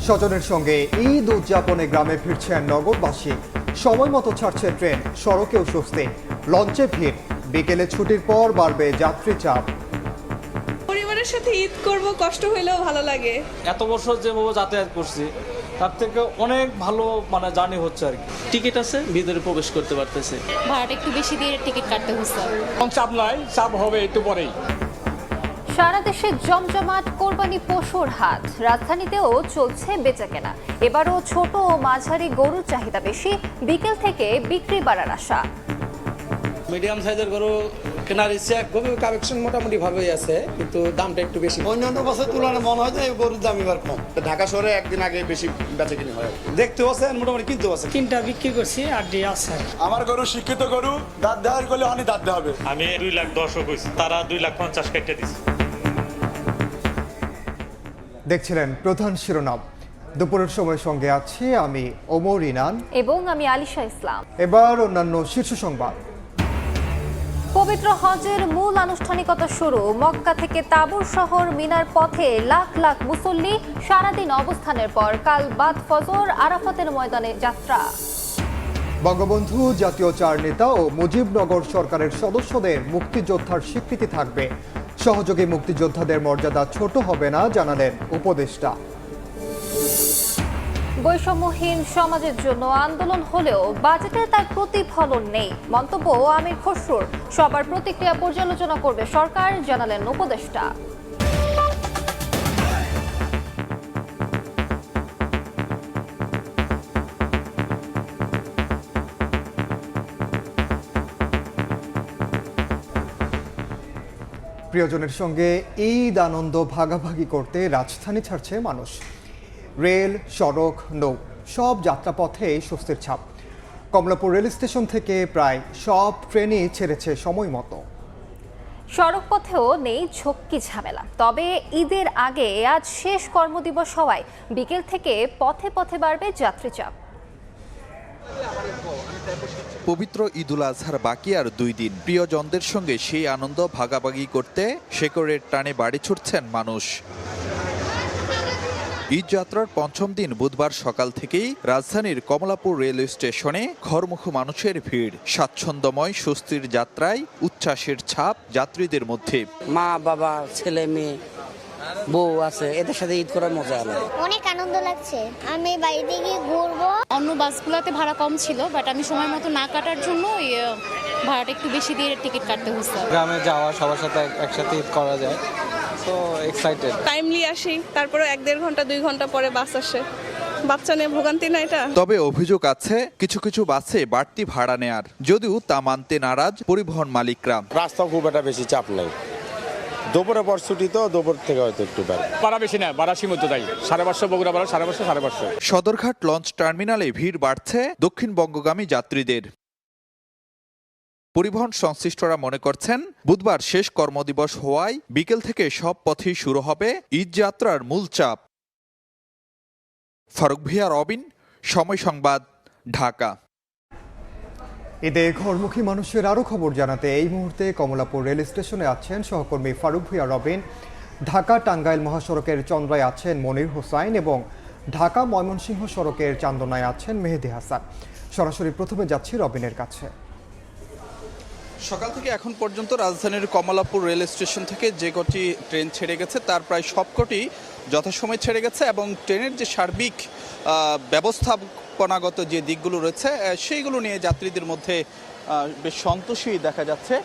স্বজনের সঙ্গে ঈদ উদযাপনে গ্রামে ফিরছেন নগরবাসী। সময় মতো ছাড়ছে ট্রেন, সড়কেও স্বস্তি। লঞ্চে ভিড়, বিকেলে ছুটির পর বাড়বে যাত্রী চাপ। পরিবারের সাথে ঈদ করব, কষ্ট হইলেও ভালো লাগে। এত বছর যেভাবে যাতায়াত করছি তার থেকে অনেক ভালো জার্নি হচ্ছে আর কি। টিকিট আছে, ভিতরে প্রবেশ করতে পারতেছে। ভাড়াটা একটু বেশি দিয়ে টিকিট কাটতে হচ্ছে। চাপ নাই, চাপ হবে একটু পরেই। সারা দেশে জমজমাট কোরবানি পশুর হাট, রাজধানীতেও চলছে বেচাকেনা। এবারও ছোট ও মাঝারি গরুর চাহিদা বেশি, বিকেল থেকে বিক্রি বাড়ার আশা। মিডিয়াম সাইজের গরু কেনার ইচ্ছা। গরুর কালেকশন মোটামুটি ভালোই আছে, কিন্তু দামটা একটু বেশি। অন্যান্য বছর তুলনায় মনে হয় যে গরুর দাম এবার কম। ঢাকা শহরে একদিন আগে বেশি বেচা কিনে হয়। দেখতে পাচ্ছেন মোটামুটি কিনতে পাচ্ছেন। 3টা বিক্রি করছি, 8টি আছে। আমার গরু শিক্ষিত গরু, দাঁত দেওয়ার করলে অনেক দাঁত দেওয়া হবে। আমি 2,10,000 কইছি, তারা 2,50,000 কেটে দিচ্ছে। দেখছিলেন প্রধান শিরোনাম। দুপুরের সময় সঙ্গে আছি আমি ওমর ইনান এবং আমি আলিশা ইসলাম। এবার অন্যান্য শীর্ষ সংবাদ। পবিত্র হজের মূল আনুষ্ঠানিকতা শুরু। মক্কা থেকে তাবুর শহর মিনার পথে লাখ লাখ মুসল্লি। সারাদিন অবস্থানের পর কাল বাদ ফজর আরাফাতের ময়দানে যাত্রা। বঙ্গবন্ধু জাতীয় চার নেতা ও মুজিবনগর সরকারের সদস্যদের মুক্তিযোদ্ধার স্বীকৃতি থাকবে। সহযোগী মুক্তিযোদ্ধাদের মর্যাদা ছোট হবে না, জানালেন উপদেষ্টা। বৈষম্যহীন সমাজের জন্য আন্দোলন হলেও বাজেটে তার প্রতিফলন নেই, মন্তব্য আমির খসরুর। সবার প্রতিক্রিয়া পর্যালোচনা করবে সরকার, জানালেন উপদেষ্টা। প্রিয়জনের সঙ্গে ঈদ আনন্দ ভাগাভাগি করতে রাজধানী ছাড়ছে মানুষ। রেল, সড়ক, নৌ সব যাত্রাপথে স্বস্তির ছাপ। কমলাপুর রেল স্টেশন থেকে প্রায় সব ট্রেনই ছেড়েছে সময় মতো। সড়ক পথেও নেই ঝক্কি ঝামেলা। তবে ঈদের আগে আজ শেষ কর্মদিবস হওয়ায় বিকেল থেকে পথে পথে বাড়বে যাত্রী চাপ। পবিত্র ঈদুল আজহার বাকি আর 2 দিন। প্রিয়জনদের সঙ্গে সেই আনন্দ ভাগাভাগি করতে শেকড়ের টানে বাড়ি ছুটছেন মানুষ। ঈদ যাত্রার 5ম দিন বুধবার সকাল থেকেই রাজধানীর কমলাপুর রেলওয়ে স্টেশনে ঘরমুখো মানুষের ভিড়। স্বাচ্ছন্দ্যময় স্বস্তির যাত্রায় উচ্ছ্বাসের ছাপ যাত্রীদের মধ্যে। মা বাবা ছেলে মেয়ে বউ আছে, এদের সাথে ঈদ করার মজা আলাদা। অনেক আনন্দ লাগছে। আমি বাড়িতে গিয়ে ঘুরবো। অন্য বাসগুলোতে ভাড়া কম ছিল, বাট আমি সময় মতো না কাটার জন্য ভাড়াটা একটু বেশি দিয়ে টিকিট কাটতে হচ্ছে। গ্রামে যাওয়া, সবার সাথে একসাথে ঈদ করা যায়, সো এক্সাইটেড। টাইমলি আসি, তারপরে 1-1.5 ঘন্টা 2 ঘন্টা পরে বাস আসে। বাচ্চা নিয়ে ভোগান্তি না এটা। তবে অভিযোগ আছে কিছু কিছু বাসে বাড়তি ভাড়া নেয়ার, যদিও তা মানতে নারাজ পরিবহন মালিকরা। রাস্তা খুব একটা বেশি চাপ নেই। দুপুরে পর ছুটি তো, দুপুর থেকে হয়তো একটু বাড়ে। ভাড়া বেশি না, ভাড়া সীমিত তাই 550 বগুড়া ভাড়া 550 550। সদরঘাট লঞ্চ টার্মিনালে ভিড় বাড়ছে দক্ষিণবঙ্গগামী যাত্রীদের। পরিবহন সংশ্লিষ্টরা মনে করছেন বুধবার শেষ কর্মদিবস হওয়ায় বিকেল থেকে সব পথেই শুরু হবে ঈদ যাত্রার মূল চাপ। ফারুক ভিয়া, রবিন, সময় সংবাদ, ঢাকা। ঈদে ঘরমুখী মানুষের আরও খবর জানাতে এই মুহূর্তে কমলাপুর রেল স্টেশনে আছেন সহকর্মী ফারুক ভিয়া, রবিন। ঢাকা টাঙ্গাইল মহাসড়কের চন্দ্রায় আছেন মনির হোসাইন এবং ঢাকা ময়মনসিংহ সড়কের চান্দনায় আছেন মেহেদি হাসান। সরাসরি প্রথমে যাচ্ছি রবিনের কাছে। সকাল থেকে এখন পর্যন্ত রাজধানীর কমলাপুর রেল স্টেশন থেকে যে কটি ট্রেন ছেড়ে গেছে তার প্রায় সবকটি যথাসময়ে ছেড়ে গেছে এবং ট্রেনের যে সার্বিক ব্যবস্থাপনাগত যে দিকগুলো রয়েছে সেইগুলো নিয়ে যাত্রীদের মধ্যে বেশ সন্তোষী দেখা যাচ্ছে।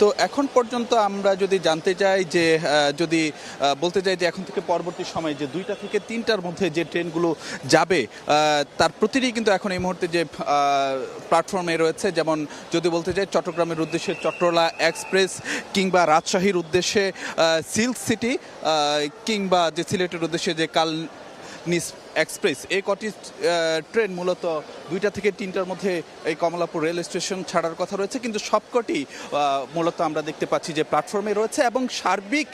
তো এখন পর্যন্ত আমরা যদি জানতে চাই যে বলতে চাই যে এখন থেকে পরবর্তী সময়ে যে 2টা থেকে 3টার মধ্যে যে ট্রেনগুলো যাবে তার প্রতিটি কিন্তু এখন এই মুহূর্তে যে প্ল্যাটফর্মে রয়েছে, যেমন যদি বলতে চাই চট্টগ্রামের উদ্দেশ্যে চট্টলা এক্সপ্রেস, কিংবা রাজশাহীর উদ্দেশ্যে সিল্ক সিটি, কিংবা যে সিলেটের উদ্দেশ্যে যে কাল নিস এক্সপ্রেস এই কটি ট্রেন মূলত 2টা থেকে 3টার মধ্যে এই কমলাপুর রেল স্টেশন ছাড়ার কথা রয়েছে, কিন্তু সবকটি মূলত আমরা দেখতে পাচ্ছি যে প্ল্যাটফর্মে রয়েছে। এবং সার্বিক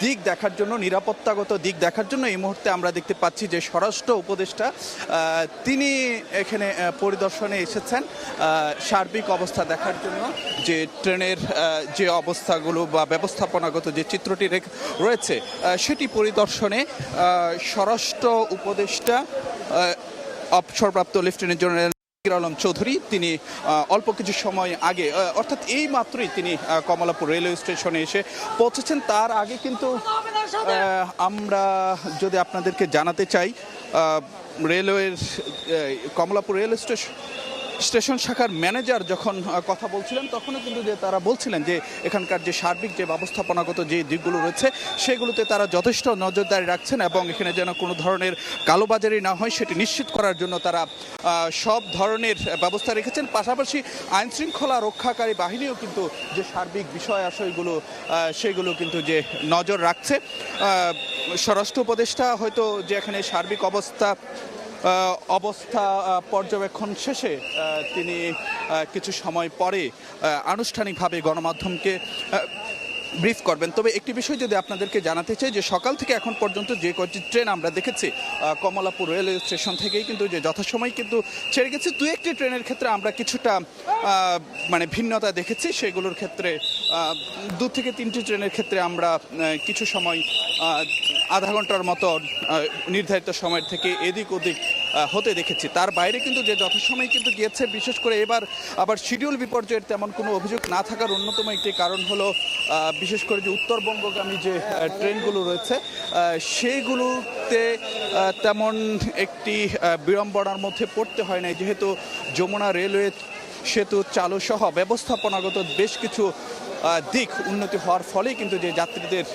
দিক দেখার জন্য, নিরাপত্তাগত দিক দেখার জন্য এই মুহূর্তে আমরা দেখতে পাচ্ছি যে স্বরাষ্ট্র উপদেষ্টা তিনি এখানে পরিদর্শনে এসেছেন সার্বিক অবস্থা দেখার জন্য, যে ট্রেনের যে অবস্থাগুলো বা ব্যবস্থাপনাগত যে চিত্রটি রয়েছে সেটি পরিদর্শনে স্বরাষ্ট্র উপদেষ্টা অবসরপ্রাপ্ত লেফটেন্যান্ট জেনারেল আলম চৌধুরী তিনি অল্প কিছু সময় আগে, অর্থাৎ এই মাত্রই তিনি কমলাপুর রেলওয়ে স্টেশনে এসে পৌঁছেছেন। তার আগে কিন্তু আমরা যদি আপনাদেরকে জানাতে চাই, রেলওয়ের কমলাপুর রেল স্টেশন শাখার ম্যানেজার যখন কথা বলছিলেন তখনও কিন্তু যে তারা বলছিলেন যে এখানকার যে সার্বিক যে ব্যবস্থাপনাগত যে দিকগুলো রয়েছে সেগুলোতে তারা যথেশট নজরদারি রাখছেন এবং এখানে যেন কোনো ধরনের কালোবাজারি না হয় সেটি নিশ্চিত করার জন্য তারা সব ধরনের ব্যবস্থা রেখেছেন। পাশাপাশি আইনশৃঙ্খলা রক্ষাকারী বাহিনীও কিন্তু যে সার্বিক বিষয় আশয়গুলো সেগুলো কিন্তু যে নজর রাখছে। স্বরাষ্ট্র উপদেষ্টা হয়তো যে এখানে সার্বিক অবস্থা পর্যবেক্ষণ শেষে তিনি কিছু সময় পরে আনুষ্ঠানিকভাবে গণমাধ্যমকে ব্রিফ করবেন। তবে একটি বিষয় যদি আপনাদেরকে জানাতে চাই যে সকাল থেকে এখন পর্যন্ত যে কয়েকটি ট্রেন আমরা দেখেছি কমলাপুর রেলওয়ে স্টেশন থেকেই কিন্তু যে যথাসময় কিন্তু ছেড়ে গেছে। দু একটি ট্রেনের ক্ষেত্রে আমরা কিছুটা মানে ভিন্নতা দেখেছি, সেগুলোর ক্ষেত্রে 2 থেকে 3টি ট্রেনের ক্ষেত্রে আমরা কিছু সময় আধা ঘন্টার মতো নির্ধারিত সময়ের থেকে এদিক ওদিক হতে দেখেছি। তার বাইরে কিন্তু যে যথাসময় কিন্তু গিয়েছে, বিশেষ করে এবার আবার শিডিউল বিপর্যয়ের তেমন কোনো অভিযোগ না থাকার অন্যতম একটি কারণ হলো বিশেষ করে যে উত্তরবঙ্গগামী যে ট্রেনগুলো রয়েছে সেইগুলোতে তেমন একটি বিড়ম্বনার মধ্যে পড়তে হয় নাই, যেহেতু যমুনা রেলওয়ে সেতু চালু সহ ব্যবস্থাপনাগত বেশ কিছু দিক উন্নতি হওয়ার ফলেই কিন্তু যে যাত্রীদের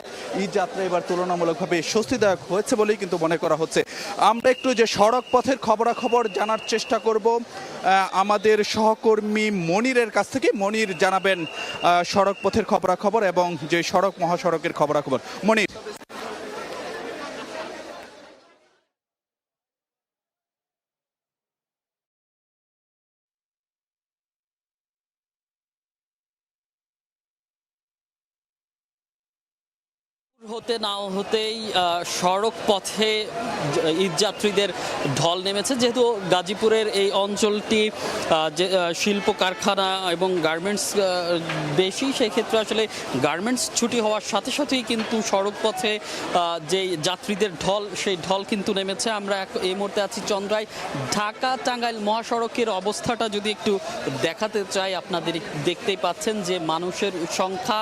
এই যাত্রা এবার তুলনামূলকভাবে স্বস্তিদায়ক হয়েছে বলেই কিন্তু মনে করা হচ্ছে। আমরা একটু যে সড়ক পথের খবরাখবর জানার চেষ্টা করব আমাদের সহকর্মী মনিরের কাছ থেকে। মনির জানাবেন সড়ক পথের খবরাখবর এবং যে সড়ক মহাসড়কের খবরাখবর। মনির। হতে না হতেই সড়ক পথে ঈদযাত্রীদের ঢল নেমেছে, যেহেতু গাজীপুরের এই অঞ্চলটি যে শিল্প কারখানা এবং গার্মেন্টস বেশি, সেই ক্ষেত্রে আসলে গার্মেন্টস ছুটি হওয়ার সাথে সাথেই কিন্তু সড়ক পথে যে যাত্রীদের ঢল, সেই ঢল কিন্তু নেমেছে। আমরা এই মুহূর্তে আছি চন্দ্রায়। ঢাকা টাঙ্গাইল মহাসড়কের অবস্থাটা যদি একটু দেখাতে চাই, আপনাদের দেখতেই পাচ্ছেন যে মানুষের সংখ্যা,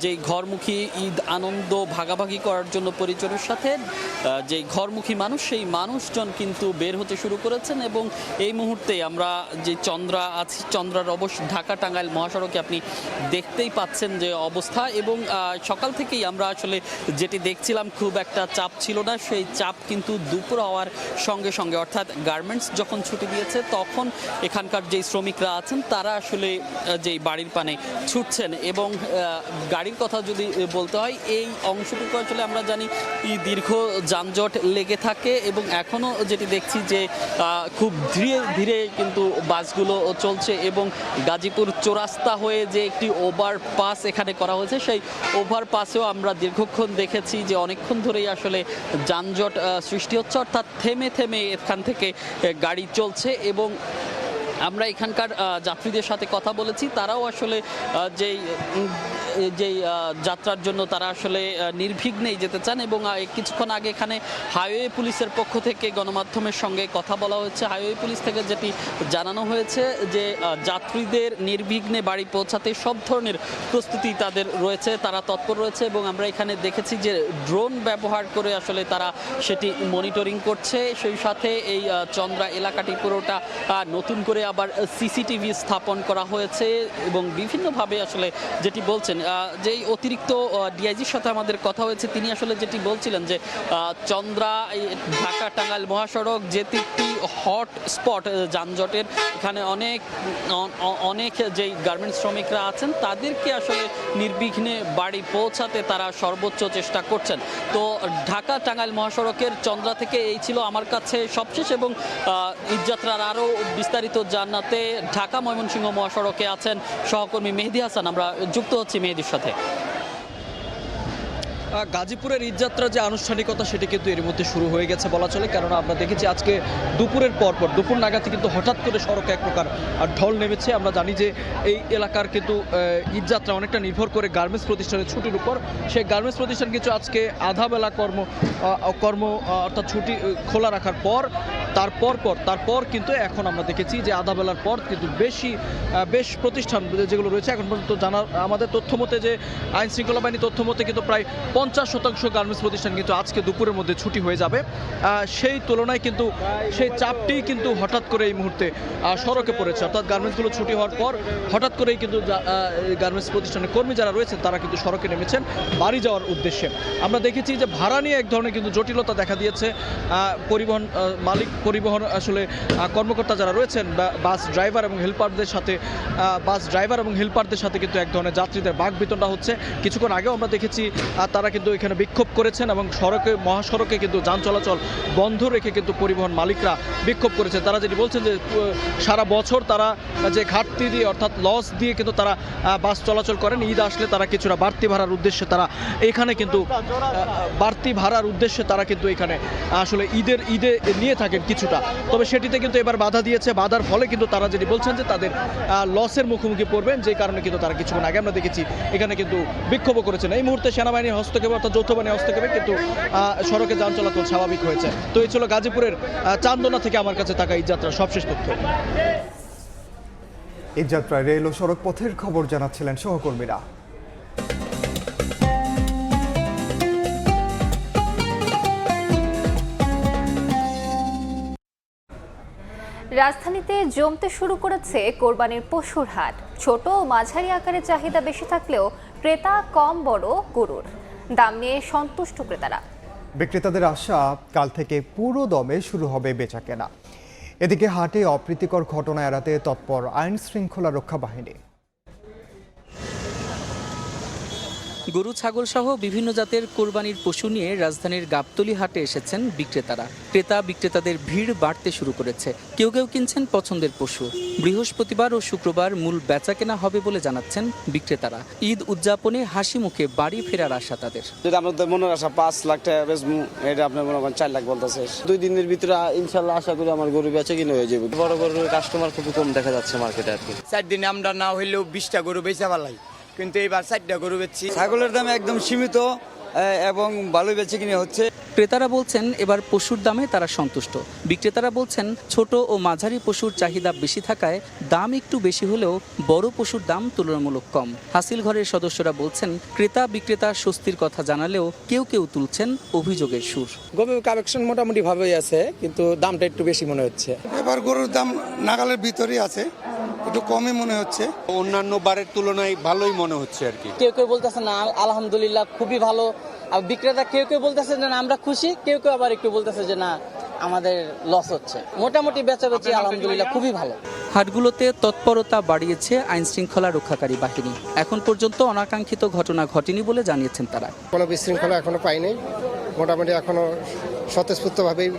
যে ঘরমুখী ঈদ আনন্দ ভাগাভাগি করার জন্য পরিচয়ের সাথে যে ঘরমুখী মানুষ, সেই মানুষজন কিন্তু বের হতে শুরু করেছেন। এবং এই মুহূর্তে আমরা যে চন্দ্রা আছি, চন্দ্রার অবশ্য ঢাকা টাঙ্গাইল মহাসড়কে আপনি দেখতেই পাচ্ছেন যে অবস্থা। এবং সকাল থেকেই আমরা আসলে যেটি দেখছিলাম খুব একটা চাপ ছিল না, সেই চাপ কিন্তু দুপুর হওয়ার সঙ্গে সঙ্গে, অর্থাৎ গার্মেন্টস যখন ছুটি দিয়েছে তখন এখানকার যে শ্রমিকরা আছেন তারা আসলে যেই বাড়ির পানে ছুটছেন। এবং গাড়ির কথা যদি বলতে হয়, এই অংশটুকু আসলে আমরা জানি দীর্ঘ যানজট লেগে থাকে এবং এখনও যেটি দেখছি যে খুব ধীরে ধীরে কিন্তু বাসগুলো চলছে। এবং গাজীপুর চৌরাস্তা হয়ে যে একটি ওভারপাস এখানে করা হয়েছে, সেই ওভারপাসেও আমরা দীর্ঘক্ষণ দেখেছি যে অনেকক্ষণ ধরেই আসলে যানজট সৃষ্টি হচ্ছে, অর্থাৎ থেমে থেমে এখান থেকে গাড়ি চলছে। এবং আমরা এখানকার যাত্রীদের সাথে কথা বলেছি, তারাও আসলে যেই যাত্রার জন্য তারা আসলে নির্বিঘ্নেই যেতে চান। এবং কিছুক্ষণ আগে এখানে হাইওয়ে পুলিশের পক্ষ থেকে গণমাধ্যমের সঙ্গে কথা বলা হয়েছে। হাইওয়ে পুলিশ থেকে যেটি জানানো হয়েছে যে যাত্রীদের নির্বিঘ্নে বাড়ি পৌঁছাতে সব ধরনের প্রস্তুতি তাদের রয়েছে, তারা তৎপর রয়েছে। এবং আমরা এখানে দেখেছি যে ড্রোন ব্যবহার করে আসলে তারা সেটি মনিটরিং করছে। সেই সাথে এই চন্দ্রা এলাকাটি পুরোটা নতুন করে আবার সিসিটিভি স্থাপন করা হয়েছে এবং বিভিন্নভাবে আসলে যেটি বলছেন যেই অতিরিক্ত ডিআইজির সাথে আমাদের কথা হয়েছে, তিনি আসলে যেটি বলছিলেন যে চন্দ্রা ঢাকা টাঙ্গাইল মহাসড়ক যেটি একটি হট স্পট যানজটের, এখানে অনেক যেই গার্মেন্টস শ্রমিকরা আছেন তাদেরকে আসলে নির্বিঘ্নে বাড়ি পৌঁছাতে তারা সর্বোচ্চ চেষ্টা করছেন। তো ঢাকা টাঙ্গাইল মহাসড়কের চন্দ্রা থেকে এই ছিল আমার কাছে সবশেষ, এবং ঈদযাত্রার আরও বিস্তারিত জানাতে ঢাকা ময়মনসিংহ মহাসড়কে আছেন সহকর্মী মেহেদি হাসান। আমরা যুক্ত হচ্ছি মেহেদির সাথে। গাজীপুরের ঈদযাত্রা যে আনুষ্ঠানিকতা সেটি কিন্তু এর মধ্যে শুরু হয়ে গেছে বলা চলে, কেননা আমরা দেখেছি আজকে দুপুরের পরপর দুপুর নাগাদ কিন্তু হঠাৎ করে সড়কে এক প্রকার ঢল নেমেছে। আমরা জানি যে এই এলাকার কিন্তু ঈদযাত্রা অনেকটা নির্ভর করে গার্মেন্টস প্রতিষ্ঠানের ছুটির উপর। সেই গার্মেন্টস প্রতিষ্ঠান কিছু আজকে আধা বেলা কর্ম অর্থাৎ ছুটি খোলা রাখার পর তারপর কিন্তু এখন আমরা দেখেছি যে আধা বেলার পর কিন্তু বেশ প্রতিষ্ঠান যেগুলো রয়েছে এখন পর্যন্ত জানার আমাদের তথ্য মতে, যে আইন শৃঙ্খলা বাহিনী তথ্য মতে কিন্তু প্রায় 50% গার্মেন্টস প্রতিষ্ঠান কিন্তু আজকে দুপুরের মধ্যে ছুটি হয়ে যাবে। সেই তুলনায় কিন্তু সেই চাপটি কিন্তু হঠাৎ করে এই মুহূর্তে সড়কে পড়েছে, অর্থাৎ গার্মেন্টসগুলো ছুটি হওয়ার পর হঠাৎ করেই কিন্তু গার্মেন্টস প্রতিষ্ঠানের কর্মী যারা রয়েছেন তারা কিন্তু সড়কে নেমেছেন বাড়ি যাওয়ার উদ্দেশ্যে। আমরা দেখেছি যে ভাড়া নিয়ে এক ধরনের কিন্তু জটিলতা দেখা দিয়েছে। পরিবহন আসলে কর্মকর্তা যারা রয়েছেন বাস ড্রাইভার এবং হেল্পারদের সাথে কিন্তু এক ধরনের যাত্রীদের বাকবিতণ্ডা হচ্ছে। কিছুক্ষণ আগেও আমরা দেখেছি তারা কিন্তু এখানে বিক্ষোভ করেছেন এবং মহাসড়কে কিন্তু যান চলাচল বন্ধ রেখে কিন্তু পরিবহন মালিকরা বিক্ষোভ করেছেন। তারা যেটি বলছেন যে সারা বছর তারা যে ঘাটতি দিয়ে অর্থাৎ লস দিয়ে কিন্তু তারা বাস চলাচল করেন, ঈদ আসলে তারা কিছুটা বাড়তি ভাড়ার উদ্দেশ্যে তারা এখানে কিন্তু এখানে আসলে ঈদে নিয়ে থাকেন কিছুটা, তবে সেটিতে কিন্তু এবার বাধা দিয়েছে। বাধার ফলে কিন্তু তারা যেটি বলছেন যে তাদের লসের মুখোমুখি পড়বেন, যে কারণে কিন্তু তারা কিছুক্ষণ আগে আমরা দেখেছি এখানে কিন্তু বিক্ষোভও করেছেন। এই মুহূর্তে সেনাবাহিনীর হস্তক্ষেপে অর্থাৎ যৌথ বাহিনীর হস্তক্ষেপে কিন্তু সড়কে যান চলাচল স্বাভাবিক হয়েছে। তো এই ছিল গাজীপুরের চান্দনা থেকে আমার কাছে থাকা ঈদযাত্রার সবশেষ তথ্য। ঈদযাত্রায় রেল ও সড়ক পথের খবর জানাচ্ছিলেন সহকর্মীরা। রাজধানীতে জমতে শুরু করেছে কোরবানির পশুর হাট। ছোট ও মাঝারি আকারে চাহিদা বেশি থাকলেও ক্রেতা কম বড় গরুর দাম নিয়ে সন্তুষ্ট ক্রেতারা। বিক্রেতাদের আশা, কাল থেকে পুরো দমে শুরু হবে বেচাকেনা। এদিকে হাটে অপ্রীতিকর ঘটনা এড়াতে তৎপর আইন শৃঙ্খলা রক্ষা বাহিনী। গরু ছাগল সহ বিভিন্ন জাতের কোরবানির পশু নিয়ে রাজধানীর গাবতলী হাটে এসেছেন বিক্রেতারা। ক্রেতা বিক্রেতাদের ভিড় বাড়তে শুরু করেছে। কেউ কিনছেন পছন্দের পশু। বৃহস্পতিবার ও শুক্রবার মূল বেচাকেনা হবে বলে জানাচ্ছেন বিক্রেতারা। ঈদ উদযাপনে হাসি মুখে বাড়ি ফেরার আশা তাদের। যেটা আমাদের মনের আশা 5 লাখ টাকা বেচবো, এটা আপনার মনে করেন 4 লাখ বলতেছে। 2 দিনের ভিতরে ইনশাল্লাহ আশা করি আমার গরু বেচা কিনে হয়ে যাবে। বড় গরুর কাস্টমার খুবই কম দেখা যাচ্ছে মার্কেটে আর কি। 4 দিনে আমরা না হইলেও 20টা গরু বেচা পালাই, কিন্তু এবার 4টা গরু বেচছি। ছাগলের দাম একদম সীমিত এবং ভালো বেচে কিনে হচ্ছে। ক্রেতারা বলছেন এবার পশুর দামে তারা সন্তুষ্ট। বিক্রেতারা বলছেন ছোট ও মাঝারি পশুর চাহিদা বেশি থাকায় দাম একটু বেশি হলেও বড় পশুর দাম তুলনামূলক কম। হাসিল ঘরের সদস্যরা বলছেন ক্রেতা বিক্রেতা স্বস্তির কথা জানালেও কেউ তুলছেন অভিযোগের সুর। গরুর কালেকশন মোটামুটি ভালোই আছে, কিন্তু দামটা একটু বেশি মনে হচ্ছে। এবার গরুর দাম নাগালের ভিতরেই আছে, একটু কমই মনে হচ্ছে। অন্যান্য বারের তুলনায় ভালোই মনে হচ্ছে আর কি। কেউ বলতেছে না আলহামদুলিল্লাহ খুবই ভালো, আর বিক্রেতা কেউ বলতেছে যে না আমরা খুশি, কেউ আবার একটু বলতেছে যে না আমাদের লস হচ্ছে। মোটামুটি বেচাবেচি আলহামদুলিল্লাহ খুবই ভালো। হাটগুলোতে তৎপরতা বাড়িয়েছে আইন শৃঙ্খলা রক্ষাকারী বাহিনী। এখন পর্যন্ত অনাকাঙ্ক্ষিত ঘটনা ঘটেনি বলে জানিয়েছেন তারা। কোনো বিশৃঙ্খলা এখনো পাইনি, মোটামুটি এখনো স্বতঃস্ফূর্তভাবেই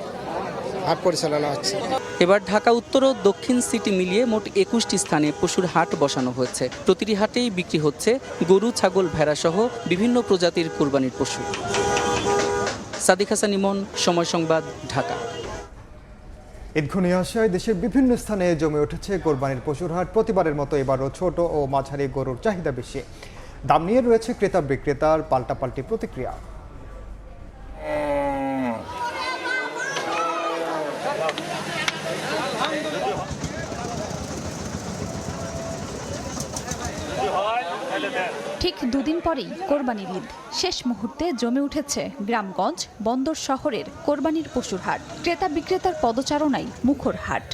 হাট পরিচালনা হচ্ছে। এবার ঢাকা উত্তর ও দক্ষিণ সিটি মিলিয়ে মোট 21টি স্থানে পশুর হাট বসানো হয়েছে। প্রতিটি হাটেই বিক্রি হচ্ছে গরু, ছাগল, ভেড়া সহ বিভিন্ন প্রজাতির কোরবানির পশু। সাদিক হাসান ইমন, সময় সংবাদ, ঢাকা। ঈদঘনি আসায় দেশের বিভিন্ন স্থানে জমে উঠেছে কোরবানির পশুর হাট। প্রতিবারের মতো এবারও ছোট ও মাঝারি গরুর চাহিদা বেশি। দাম নিয়ে রয়েছে ক্রেতা বিক্রেতার পাল্টাপাল্টি প্রতিক্রিয়া। ঠিক দুদিন পরেই কোরবানির ঈদ। শেষ মুহূর্তে জমে উঠেছে গ্রামগঞ্জ, বন্দর শহরের কোরবানির পশুর হাট। ক্রেতা বিক্রেতার পদচারণায় মুখর হাট।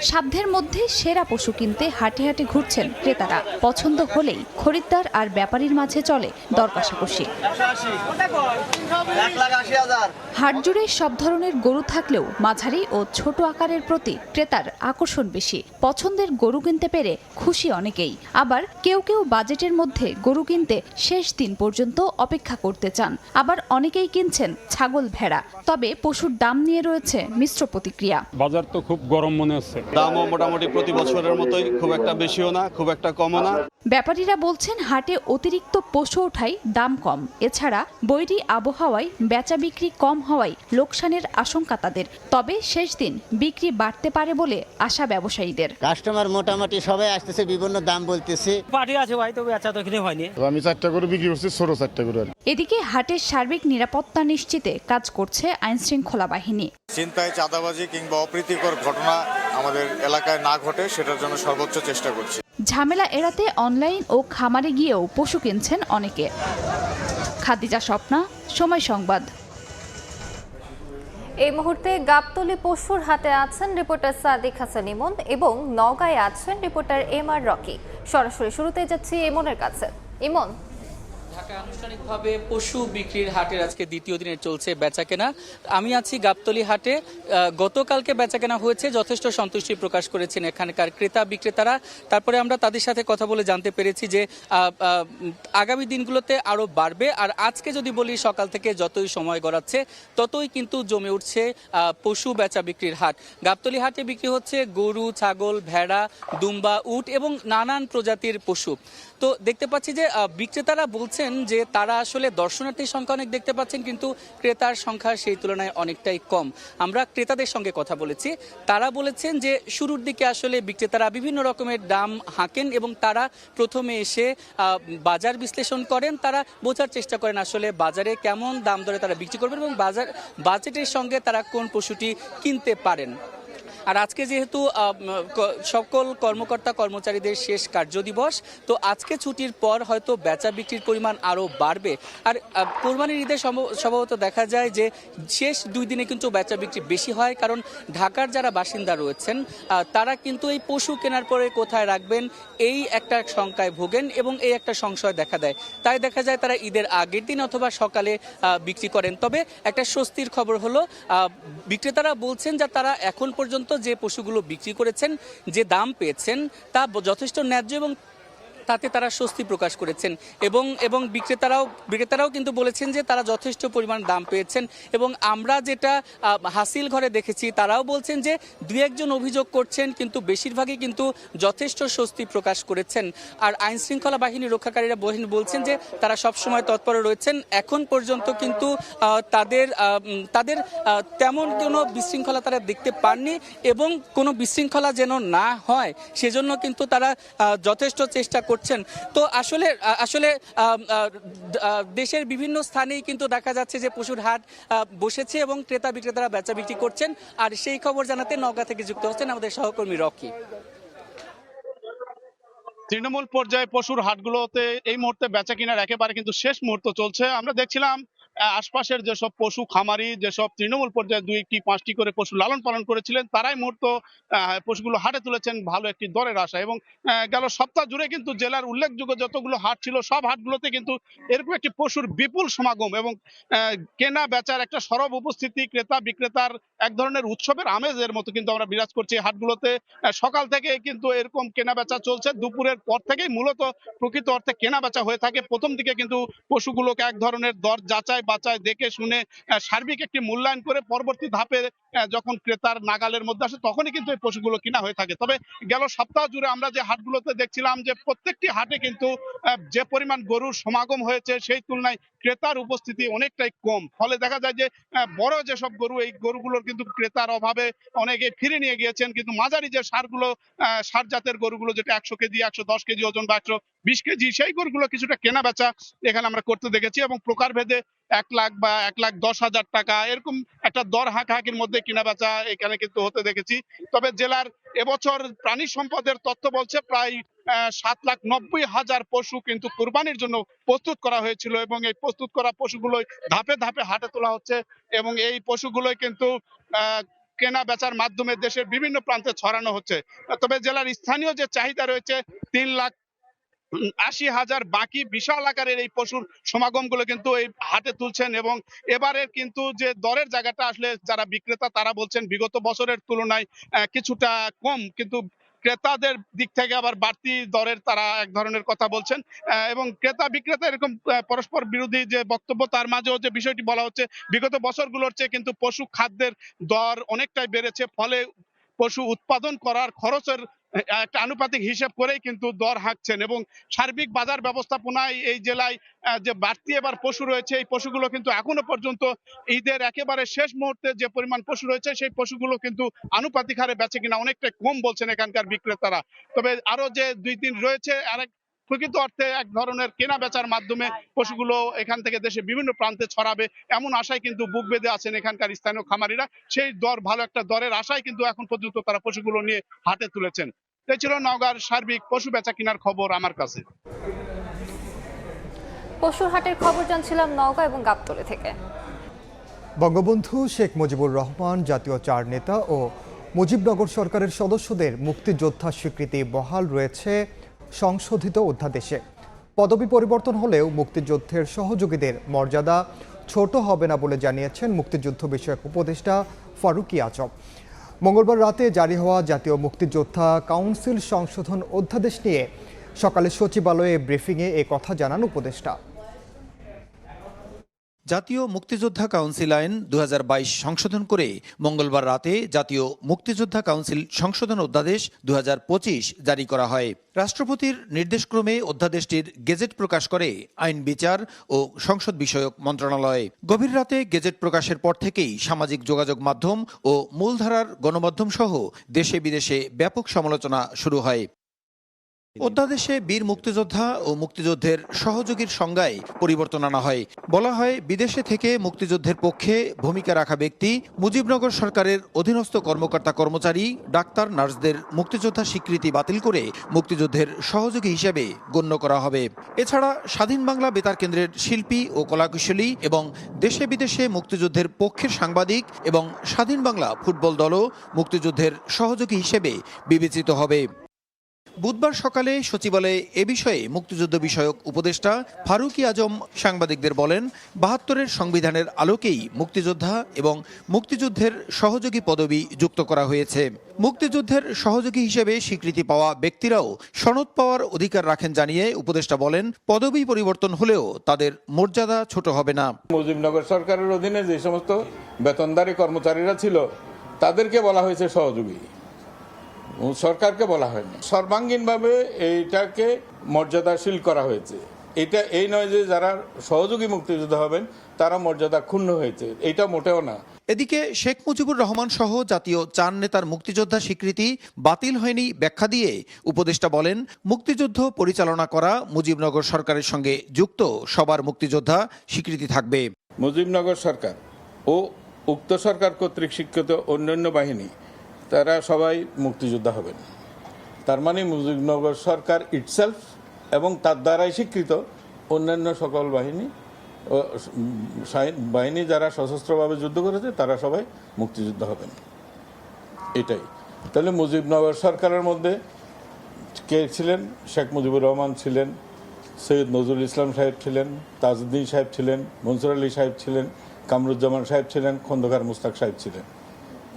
সাধ্যের মধ্যে সেরা পশু কিনতে হাটে হাটে ঘুরছেন ক্রেতারা। পছন্দ হলেই খরিদ্দার আর ব্যাপারীর মাঝে চলে দর কষাকষি। হাট জুড়ে সব ধরনের গরু থাকলেও মাঝারি ও ছোট আকারের প্রতি ক্রেতার আকর্ষণ বেশি। পছন্দের গরু কিনতে পেরে খুশি অনেকেই, আবার কেউ কেউ বাজেটের মধ্যে গরু কিনতে শেষ দিন পর্যন্ত অপেক্ষা করতে চান। আবার অনেকেই কিনছেন ছাগল ভেড়া। তবে পশুর দাম নিয়ে রয়েছে মিশ্র প্রতিক্রিয়া। বাজার তো খুব গরম মনে হচ্ছে। দামও মোটামুটি প্রতি বছরের মতোই, খুব একটা বেশিও না, খুব একটা কমও না। ব্যাপারীরা বলছেন হাটে অতিরিক্ত পশু ওঠায় দাম কম। এছাড়া বৈরী আবহাওয়ায় বেচা বিক্রি কম হওয়ায় লোকসানের আশঙ্কা তাদের। তবে শেষ দিন বিক্রি বাড়তে পারে বলে আশা ব্যবসায়ীদের। কাস্টমার মোটামুটি সবাই আসতেছে, বিভিন্ন দাম বলতেছে। পার্টি আছে ভাই, তবে বেচা তো এখানে হয়নি। আমি 4টা করে বিক্রি করছি, ছোট 4টা করে। এদিকে হাটের সার্বিক নিরাপত্তা নিশ্চিতে কাজ করছে আইনশৃঙ্খলা বাহিনী। চিন্তায়, চাঁদাবাজি কিংবা অপ্রীতিকর ঘটনা আমাদের এলাকায় না ঘটে সেটার জন্য সর্বোচ্চ চেষ্টা করছি। ঝামেলা এড়াতে অনলাইন ও খামারে গিয়েও পশু কিনছেন অনেকে। খাদিজা স্বপ্না, সময় সংবাদ। এই মুহূর্তে গাবতলী পশুর হাটে আছেন রিপোর্টার সাদিক হাসান ইমন এবং নওগাঁয় আছেন রিপোর্টার এম.আর. রকি। সরাসরি শুরুতে যাচ্ছি ইমনের কাছে। ইমন, ঢাকা আনুষ্ঠানিকভাবে পশু বিক্রির হাটের আজকে দ্বিতীয় দিনে চলছে বেচাকেনা। আমি আছি গাবতলী হাটে। গতকালকে বেচাকেনা হয়েছে, যথেষ্ট সন্তুষ্টি প্রকাশ করেছেন এখানকার ক্রেতা বিক্রেতারা। তারপরে আমরা তাদের সাথে কথা বলে জানতে পেরেছি যে আগামী দিনগুলোতে আরও বাড়বে। আর আজকে যদি বলি, সকাল থেকে যতই সময় গড়াচ্ছে ততই কিন্তু জমে উঠছে পশু বেচা বিক্রির হাট। গাবতলী হাটে বিক্রি হচ্ছে গরু, ছাগল, ভেড়া, দুম্বা, উট এবং নানান প্রজাতির পশু। তো দেখতে পাচ্ছি যে বিক্রেতারা বলছেন যে তারা আসলে দর্শনার্থীর সংখ্যা অনেক দেখতে পাচ্ছেন, কিন্তু ক্রেতার সংখ্যা সেই তুলনায় অনেকটাই কম। আমরা ক্রেতাদের সঙ্গে কথা বলেছি, তারা বলেছেন যে শুরুর দিকে আসলে বিক্রেতারা বিভিন্ন রকমের দাম হাঁকেন এবং তারা প্রথমে এসে বাজার বিশ্লেষণ করেন। তারা বোঝার চেষ্টা করেন আসলে বাজারে কেমন দাম দরে তারা বিক্রি করবেন এবং বাজেটের সঙ্গে তারা কোন পশুটি কিনতে পারেন। আর আজকে যেহেতু সকল কর্মকর্তা কর্মচারীদের শেষ কার্যদিবস, তো আজকে ছুটির পর হয়তো বেচা বিক্রির পরিমাণ আরও বাড়বে। আর কোরবানির ঈদে সম্ভবত দেখা যায় যে শেষ 2 দিনে কিন্তু বেচা বিক্রি বেশি হয়, কারণ ঢাকার যারা বাসিন্দা রয়েছেন তারা কিন্তু এই পশু কেনার পরে কোথায় রাখবেন এই একটা শঙ্কায় ভোগেন এবং এই একটা সংশয় দেখা দেয়। তাই দেখা যায় তারা ঈদের আগের দিন অথবা সকালে বিক্রি করেন। তবে একটা স্বস্তির খবর হলো, বিক্রেতারা বলছেন যে তারা এখন পর্যন্ত যে পশুগুলো বিক্রি করেছেন, যে দাম পেয়েছেন তা যথেষ্ট ন্যায্য এবং তাতে তারা স্বস্তি প্রকাশ করেছেন। এবং বিক্রেতারাও কিন্তু বলেছেন যে তারা যথেষ্ট পরিমাণ দাম পেয়েছেন। এবং আমরা যেটা হাসিল ঘরে দেখেছি, তারাও বলছেন যে 2-1 জন অভিযোগ করছেন, কিন্তু বেশিরভাগই কিন্তু যথেষ্ট স্বস্তি প্রকাশ করেছেন। আর আইন শৃঙ্খলা বাহিনী রক্ষাকারীরা বলছেন যে তারা সবসময় তৎপর রয়েছেন। এখন পর্যন্ত কিন্তু তাদের তেমন কোনো বিশৃঙ্খলা তারা দেখতে পাননি এবং কোনো বিশৃঙ্খলা যেন না হয় সেজন্য কিন্তু তারা যথেষ্ট চেষ্টা করছেন। তো আসলে দেশের বিভিন্ন স্থানেই কিন্তু দেখা যাচ্ছে যে পশুর হাট বসেছে এবং ক্রেতা বিক্রেতারা বেচা বিক্রি করছেন। আর সেই খবর জানাতে নওগাঁ থেকে যুক্ত হচ্ছেন আমাদের সহকর্মী রকি। তৃণমূল পর্যায়ে পশুর হাটগুলোতে এই মুহূর্তে বেচা কেনার একেবারে কিন্তু শেষ মুহূর্ত চলছে। আমরা দেখছিলাম আশপাশের যেসব পশু খামারি, যেসব তৃণমূল পর্যায়ে 2-5টি করে পশু লালন পালন করেছিলেন, তারাই মুহূর্ত পশুগুলো হাটে তুলেছেন ভালো একটি দরের আশা। এবং গেল সপ্তাহ জুড়ে কিন্তু জেলার উল্লেখযোগ্য যতগুলো হাট ছিল সব হাটগুলোতে কিন্তু এরকম একটি পশুর বিপুল সমাগম এবং কেনা বেচার একটা সরব উপস্থিতি, ক্রেতা বিক্রেতার এক ধরনের উৎসবের আমেজের মতো কিন্তু আমরা বিরাজ করছি হাটগুলোতে। সকাল থেকে কিন্তু এরকম কেনা বেচা চলছে, দুপুরের পর থেকেই মূলত প্রকৃত অর্থে কেনা বেচা হয়ে থাকে। প্রথম দিকে কিন্তু পশুগুলোকে এক ধরনের দর যাচাই বাছাই দেখে শুনে সার্বিক একটি মূল্যায়ন করে পরবর্তী ধাপে যখন ক্রেতার নাগালের মধ্যে আসে তখনই কিন্তু এই পশুগুলো কিনা হয়ে থাকে। তবে গেল সপ্তাহ জুড়ে আমরা যে হাটগুলোতে দেখছিলাম যে প্রত্যেকটি হাটে কিন্তু যে পরিমাণ গরুর সমাগম হয়েছে সেই তুলনায় ক্রেতার উপস্থিতি অনেকটাই কম। ফলে দেখা যায় যে বড় যেসব গরু, এই গরুগুলোর কিন্তু ক্রেতার অভাবে অনেকে ফিরে নিয়ে গিয়েছেন, কিন্তু মাঝারি যে সার জাতের গরুগুলো যেটা 100 কেজি 110 কেজি ওজন বা 120 কেজি, সেই গরুগুলো কিছুটা কেনা বেচা এখানে আমরা করতে দেখেছি এবং প্রকারভেদে 1 লাখ বা 1,10,000 টাকা এরকম একটা দর হাঁকাহাঁকির মধ্যে কেনা বেচা এখানে কিন্তু হতে দেখেছি। তবে জেলার এবছর প্রাণী সম্পদের তথ্য বলছে প্রায় 7,90,000 পশু কিন্তু কুরবানির জন্য প্রস্তুত করা হয়েছিল এবং এই প্রস্তুত করা পশুগুলো ধাপে ধাপে হাটে তোলা হচ্ছে এবং এই পশুগুলোই কিন্তু কেনা বেচার মাধ্যমে দেশের বিভিন্ন প্রান্তে ছড়ানো হচ্ছে। তবে জেলার স্থানীয় যে চাহিদা রয়েছে 3,80,000 বাকি বিশাল আকারের এই পশুর সমাগমগুলো কিন্তু এই হাটে তুলছেন এবং এবারের কিন্তু যে দরের জায়গাটা আসলে যারা বিক্রেতা তারা বলছেন বিগত বছরের তুলনায় কিছুটা কম, কিন্তু ক্রেতাদের দিক থেকে আবার বাড়তি দরের তারা এক ধরনের কথা বলছেন এবং ক্রেতা বিক্রেতা এরকম পরস্পর বিরোধী যে বক্তব্য, তার মাঝেও যে বিষয়টি বলা হচ্ছে বিগত বছরগুলোর চেয়ে কিন্তু পশু খাদ্যের দর অনেকটাই বেড়েছে, ফলে পশু উৎপাদন করার খরচের একটা আনুপাতিক হিসেব করেই কিন্তু দর হাঁকছেন এবং সার্বিক বাজার ব্যবস্থাপনায় এই জেলায় যে বাড়তি এবার পশু রয়েছে এই পশুগুলো কিন্তু এখনো পর্যন্ত ঈদের একেবারে শেষ মুহূর্তে যে পরিমাণ পশু রয়েছে সেই পশুগুলো কিন্তু আনুপাতিক হারে বেচে কিনা অনেকটা কম বলছেন এখানকার বিক্রেতারা। তবে আরো যে 2 দিন রয়েছে আরেক প্রকৃত অর্থে এক ধরনের কেনা বেচার মাধ্যমে পশুগুলো এখান থেকে দেশে বিভিন্ন প্রান্তে ছড়াবে এমন আশায় কিন্তু বুক বেঁধে আছেন এখানকার স্থানীয় খামারিরা। সেই দর ভালো একটা দরের আশায় কিন্তু এখন পর্যন্ত তারা পশুগুলো নিয়ে হাটে তুলেছেন। এই ছিল নওগাঁর সার্বিক পশু বেচা কেনার খবর আমার কাছে। পশুর হাটের খবর জানছিলাম নওগাঁ এবং গাবতলী থেকে। বঙ্গবন্ধু শেখ মুজিবুর রহমান জাতীয় 4 নেতা ও মুজিবনগর সরকারের সদস্যদের মুক্তিযোদ্ধা স্বীকৃতি বহাল রয়েছে সংশোধিত অধ্যাদেশে। পদবি পরিবর্তন হলেও মুক্তিযুদ্ধের সহযোগীদের মর্যাদা ছোট হবে না বলে জানিয়েছেন মুক্তিযুদ্ধ বিষয়ক উপদেষ্টা ফারুকী আজম। মঙ্গলবার রাতে জারি হওয়া জাতীয় মুক্তিযোদ্ধা কাউন্সিল সংশোধন অধ্যাদেশ নিয়ে সকালে সচিবালয়ে ব্রিফিংয়ে এ কথা জানান উপদেষ্টা। জাতীয় মুক্তিযোদ্ধা কাউন্সিল আইন 2022 সংশোধন করে মঙ্গলবার রাতে জাতীয় মুক্তিযোদ্ধা কাউন্সিল সংশোধন অধ্যাদেশ 2025 জারি করা হয়। রাষ্ট্রপতির নির্দেশক্রমে অধ্যাদেশটির গেজেট প্রকাশ করে আইন বিচার ও সংসদ বিষয়ক মন্ত্রণালয়। গভীর রাতে গেজেট প্রকাশের পর থেকেই সামাজিক যোগাযোগ মাধ্যম ও মূলধারার গণমাধ্যম সহ দেশে বিদেশে ব্যাপক সমালোচনা শুরু হয়। অধ্যাদেশে বীর মুক্তিযোদ্ধা ও মুক্তিযুদ্ধের সহযোগীর সংজ্ঞায় পরিবর্তন আনা হয়। বলা হয়, বিদেশে থেকে মুক্তিযুদ্ধের পক্ষে ভূমিকা রাখা ব্যক্তি, মুজিবনগর সরকারের অধীনস্থ কর্মকর্তা কর্মচারী, ডাক্তার, নার্সদের মুক্তিযোদ্ধা স্বীকৃতি বাতিল করে মুক্তিযুদ্ধের সহযোগী হিসেবে গণ্য করা হবে। এছাড়া স্বাধীন বাংলা বেতার কেন্দ্রের শিল্পী ও কলাকুশলী এবং দেশে বিদেশে মুক্তিযুদ্ধের পক্ষের সাংবাদিক এবং স্বাধীন বাংলা ফুটবল দলও মুক্তিযুদ্ধের সহযোগী হিসেবে বিবেচিত হবে। বুধবার সকালে সচিবালয়ে এ বিষয়ে মুক্তিযুদ্ধ বিষয়ক উপদেষ্টা ফারুকী আজম সাংবাদিকদের বলেন, 72-এর সংবিধানের আলোকেই মুক্তিযোদ্ধা এবং মুক্তিযুদ্ধের সহযোগী পদবি যুক্ত করা হয়েছে। মুক্তিযুদ্ধের সহযোগী হিসেবে স্বীকৃতি পাওয়া ব্যক্তিরাও সনদ পাওয়ার অধিকার রাখেন জানিয়ে উপদেষ্টা বলেন, পদবি পরিবর্তন হলেও তাদের মর্যাদা ছোট হবে না। মুজিবনগর সরকারের অধীনে যে সমস্ত বেতনদারী কর্মচারীরা ছিল তাদেরকে বলা হয়েছে সহযোগী, সরকারকে বলা হয়নি। সর্বাঙ্গীনভাবে এইটাকে মর্যাদাশীল করা হয়েছে। এটা এই নয় যে যারা সহযোগী মুক্তিযোদ্ধা হবেন তারা মর্যাদা ক্ষুণ্ণ হয়েছে, এটা মোটেও না। এদিকে শেখ মুজিবুর রহমান সহ জাতীয় 4 নেতার মুক্তিযোদ্ধা স্বীকৃতি বাতিল হয়নি ব্যাখ্যা দিয়ে উপদেষ্টা বলেন, মুক্তিযুদ্ধ পরিচালনা করা মুজিবনগর সরকারের সঙ্গে যুক্ত সবার মুক্তিযোদ্ধা স্বীকৃতি থাকবে। মুজিবনগর সরকার ও উক্ত সরকার কর্তৃক স্বীকৃত অন্যান্য বাহিনী তারা সবাই মুক্তিযোদ্ধা হবেন। তার মানে মুজিবনগর সরকার ইটসেলফ এবং তার দ্বারাই স্বীকৃত অন্যান্য সকল বাহিনী যারা সশস্ত্রভাবে যুদ্ধ করেছে তারা সবাই মুক্তিযোদ্ধা হবেন। এটাই তাহলে মুজিবনগর সরকারের মধ্যে কে ছিলেন? শেখ মুজিবুর রহমান ছিলেন, সৈয়দ নজরুল ইসলাম সাহেব ছিলেন, তাজউদ্দিন সাহেব ছিলেন, মনসুর আলী সাহেব ছিলেন, কামরুজ্জামান সাহেব ছিলেন, খন্দকার মুস্তাক সাহেব ছিলেন।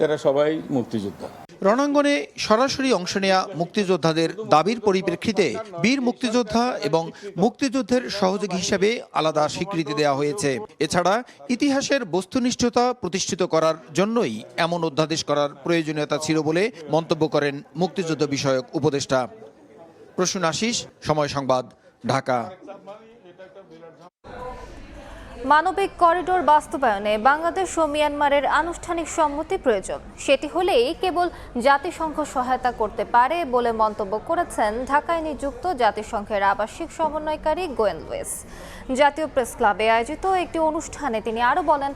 এরা সবাই মুক্তিযোদ্ধা। রণাঙ্গনে সরাসরি অংশ নেয়া মুক্তিযোদ্ধাদের দাবির পরিপ্রেক্ষিতে বীর মুক্তিযোদ্ধা এবং মুক্তিযুদ্ধের সহযোগী হিসেবে আলাদা স্বীকৃতি দেওয়া হয়েছে। এছাড়া ইতিহাসের বস্তুনিষ্ঠতা প্রতিষ্ঠিত করার জন্যই এমন অধ্যাদেশ করার প্রয়োজনীয়তা ছিল বলে মন্তব্য করেন মুক্তিযুদ্ধ বিষয়ক উপদেষ্টা। প্রসূন আশিস, সময় সংবাদ, ঢাকা। মানবিক করিডোর বাস্তবায়নে বাংলাদেশ ও মিয়ানমারের আনুষ্ঠানিক সম্মতি প্রয়োজন। সেটি হলেই কেবল জাতিসংঘ সহায়তা করতে পারে বলে মন্তব্য করেছেন ঢাকায় নিযুক্ত জাতিসংঘের আবাসিক সমন্বয়কারী গোয়েন লুইস। জাতীয় প্রেস ক্লাবে আয়োজিত একটি অনুষ্ঠানে তিনি আরও বলেন,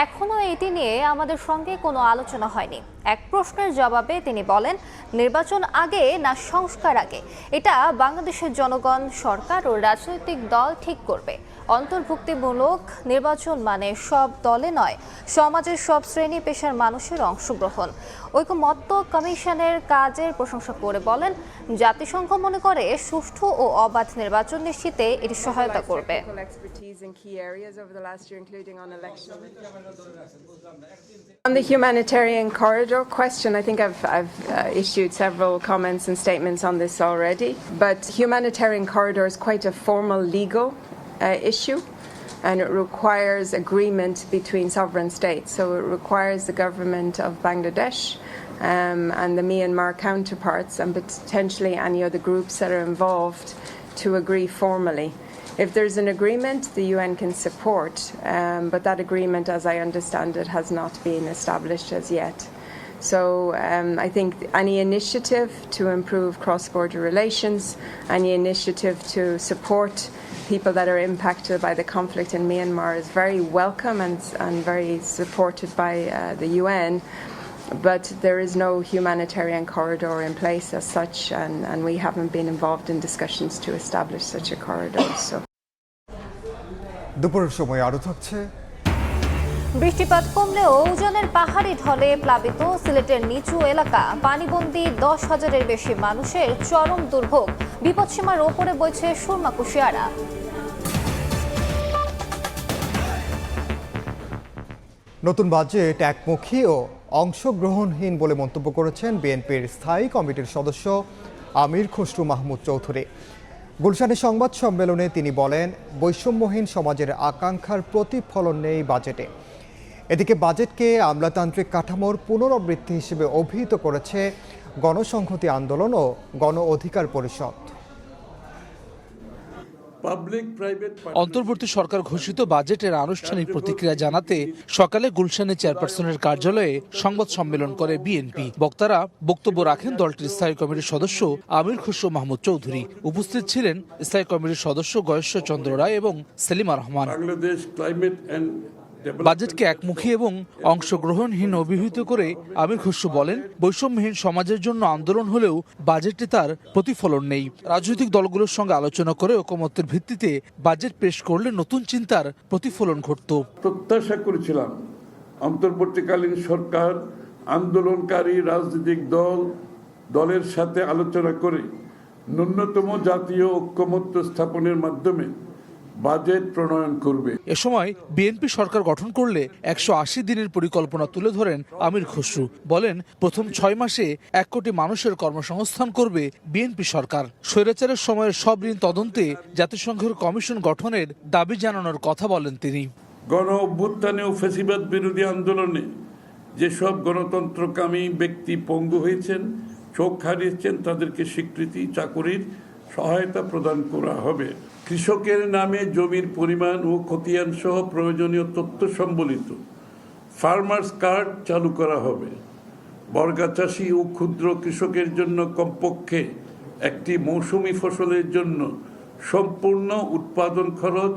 এখনও এটি নিয়ে আমাদের সঙ্গে কোনো আলোচনা হয়নি। এক প্রশ্নের জবাবে তিনি বলেন, নির্বাচন আগে না সংস্কার আগে, এটা বাংলাদেশের জনগণ, সরকার ও রাজনৈতিক দল ঠিক করবে। অন্তর্ভুক্তিমূলক নির্বাচন মানে সব দলে নয়, সমাজের সব শ্রেণী পেশার মানুষের অংশগ্রহণ। ঐকমত্য কমিশনের কাজের প্রশংসা করে বলেন, জাতিসংঘ মনে করে সুষ্ঠু ও অবাধ নির্বাচন নিশ্চিতে এটি সহায়তা করবে। On the humanitarian corridor question, I think I've issued several comments and statements on this already. But humanitarian corridor is quite a formal legal issue, and it requires agreement between sovereign states. So it requires the government of Bangladesh and the Myanmar counterparts, and potentially any other groups that are involved, to agree formally. If there's an agreement, the UN can support, but that agreement, as I understand it, has not been established as yet. So I think any initiative to improve cross-border relations, any initiative to support people that are impacted by the conflict in Myanmar is very welcome and very supported by the UN. But there is no humanitarian corridor in place as such, and we haven't been involved in discussions to establish such a corridor. So. দুপুরের সময় আরো থাকছে। বৃষ্টিপাত কমলেও উজানের পাহাড়ি ঢলে প্লাবিত সিলেটের নিচু এলাকা, পানিবন্দী 10,000-এর বেশি মানুষের চরম দুর্ভোগ, বিপদসীমার ওপরে বইছে সুরমা কুশিয়ারা। নতুন বাজেট একমুখী ও অংশগ্রহণহীন বলে মন্তব্য করেছেন বিএনপির স্থায়ী কমিটির সদস্য আমির খসরু মাহমুদ চৌধুরী। গুলশানে সংবাদ সম্মেলনে তিনি বলেন, বৈষম্যহীন সমাজের আকাঙ্ক্ষার প্রতিফলন নেই বাজেটে। এদিকে বাজেটকে আমলাতান্ত্রিক কাঠামোর পুনরাবৃত্তি হিসেবে অভিহিত করেছে গণসংহতি আন্দোলন ও গণ অধিকার পরিষদ। অন্তর্বর্তী সরকার ঘোষিত বাজেটের আনুষ্ঠানিক প্রতিক্রিয়া জানাতে সকালে গুলশানে চেয়ারপারসনের কার্যালয়ে সংবাদ সম্মেলন করে বিএনপি। বক্তারা বক্তব্য রাখেন দলটির স্থায়ী কমিটির সদস্য আমির খসরু মাহমুদ চৌধুরী। উপস্থিত ছিলেন স্থায়ী কমিটির সদস্য গয়েশ্বর চন্দ্র রায় এবং সেলিমা রহমান। বাজেটকে একমুখী এবং অংশগ্রহণহীন অভিহিত করে আমির খসরু বলেন, বৈষম্যহীন সমাজের জন্য আন্দোলন হলেও বাজেটে তার প্রতিফলন নেই। রাজনৈতিক দলগুলোর সঙ্গে আলোচনা করে ঐকমত্যের ভিত্তিতে বাজেট পেশ করলে নতুন চিন্তার প্রতিফলন ঘটত। প্রত্যাশা করেছিলাম অন্তর্বর্তীকালীন সরকার আন্দোলনকারী রাজনৈতিক দলের সাথে আলোচনা করে ন্যূনতম জাতীয় ঐকমত্য স্থাপনের মাধ্যমে বাজেট প্রণয়ন করবে। এ সময় বিএনপি সরকার গঠন করলে 180 দিনের পরিকল্পনা তুলে ধরেন আমির খসরু। বলেন, প্রথম 6 মাসে 1 কোটি মানুষের কর্মসংস্থান করবে বিএনপি সরকার। স্বৈরাচারের সময়ের সব ঋণ তদন্তে জাতিসংঘের কমিশন গঠনের দাবি জানানোর কথা বলেন তিনি। গণ অভ্যুত্থানে ও ফ্যাসিবাদ বিরোধী আন্দোলনে যেসব গণতন্ত্রকামী ব্যক্তি পঙ্গু হয়েছেন, চোখ হারিয়েছেন, তাদেরকে স্বীকৃতি, চাকুরির সহায়তা প্রদান করা হবে। কৃষকের নামে জমির পরিমাণ ও খতিয়ান সহ প্রয়োজনীয় তথ্য সম্বলিত ফার্মার্স কার্ড চালু করা হবে। বর্গা চাষি ও ক্ষুদ্র কৃষকের জন্য কমপক্ষে একটি মৌসুমি ফসলের জন্য সম্পূর্ণ উৎপাদন খরচ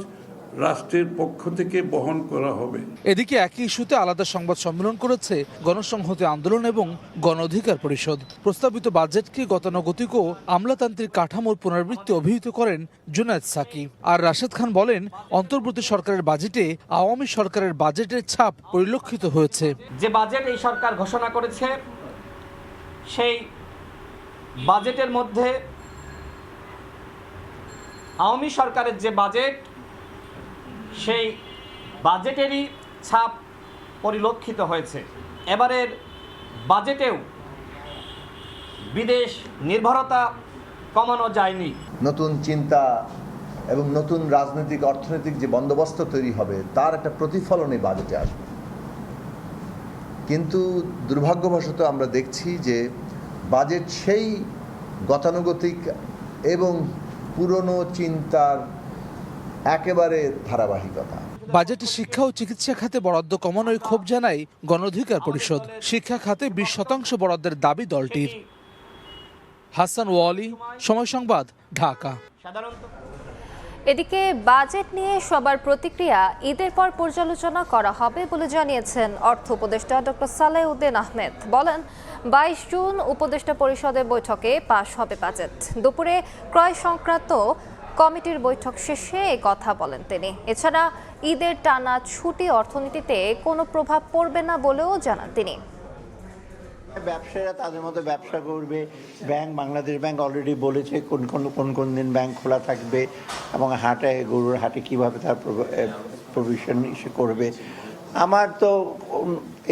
রাষ্ট্রের পক্ষ থেকে বহন করা হবে। এদিকে একই ইস্যুতে আলাদা সংবাদ সম্মেলন করেছে গণসংহতি আন্দোলন এবং গণ অধিকার পরিষদ। প্রস্তাবিত বাজেটকে গতানুগতিক ও আমলাতান্ত্রিক কাঠামোর পুনরাবৃত্তি অভিহিত করেন জুনায়েদ সাকি। আর রাশেদ খান বলেন, অন্তর্বর্তী সরকারের বাজেটে আওয়ামী সরকারের বাজেটের ছাপ পরিলক্ষিত হয়েছে। যে বাজেট এই সরকার ঘোষণা করেছে, সেই বাজেটের মধ্যে আওয়ামী সরকারের যে বাজেট, সেই বাজেটেরই ছাপ পরিলক্ষিত হয়েছে। এবারের বাজেটেও বিদেশ নির্ভরতা কমানো যায়নি। নতুন চিন্তা এবং নতুন রাজনৈতিক অর্থনৈতিক যে বন্দোবস্ত তৈরি হবে, তার একটা প্রতিফলন এই বাজেটে আসবে। কিন্তু দুর্ভাগ্যবশত আমরা দেখছি যে বাজেট সেই গতানুগতিক এবং পুরনো চিন্তার একেবারে ধারাবাহিকতা। বাজেটে শিক্ষা ও চিকিৎসা খাতে বরাদ্দ কমানোয় ক্ষোভ জানায় গণ অধিকার পরিষদ। শিক্ষা খাতে 20% বরাদ্দের দাবি দলটির। হাসান ওয়ালি, সময় সংবাদ, ঢাকা। এদিকে বাজেট নিয়ে সবার প্রতিক্রিয়া ঈদের পর পর্যালোচনা করা হবে বলে জানিয়েছেন অর্থ উপদেষ্টা ডক্টর সালেউদ্দিন আহমেদ। বলেন 22 জুন উপদেষ্টা পরিষদের বৈঠকে পাশ হবে বাজেট। দুপুরে ক্রয় সংক্রান্ত কমিটির বৈঠক শেষে এই কথা বলেন তিনি। এছাড়া ঈদের টানা ছুটি অর্থনীতিতে কোনো প্রভাব পড়বে না বলেও জানান তিনি। ব্যবসায়ীরা তাদের মতো ব্যবসা করবে। ব্যাংক, বাংলাদেশ ব্যাংক অলরেডি বলেছে কোন দিন ব্যাংক খোলা থাকবে এবং হাটে, গরুর হাটে কীভাবে তার প্রভিশন করবে। আমার তো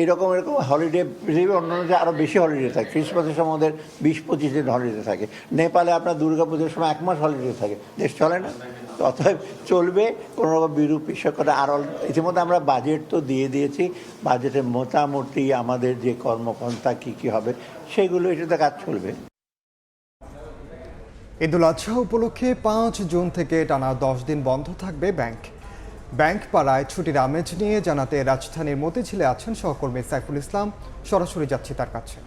এরকম হলিডে পৃথিবীর অন্যান্য যে আরও বেশি হলিডে থাকে। ক্রিসমাসের সময় ওদের 20-25 দিন হলিডে থাকে। নেপালে আপনার দুর্গাপুজোর সময় 1 মাস হলিডে থাকে, দেশ চলে না। তো অতএব চলবে, কোনো রকম বিরূপ বিষয় করে। আর ইতিমধ্যে আমরা বাজেট তো দিয়ে দিয়েছি। বাজেটের মোটামুটি আমাদের যে কর্মপন্থা কী হবে সেগুলো এটাতে কাজ চলবে। ঈদুল আজহা উপলক্ষে 5 জুন থেকে টানা 10 দিন বন্ধ থাকবে ব্যাংক। ব্যাংক পাড়ায় ছুটির আমেজ নিয়ে জানাতে রাজধানীর মতিঝিলে আছেন সহকর্মী সাইফুল ইসলাম। সরাসরি যাচ্ছি তার কাছে।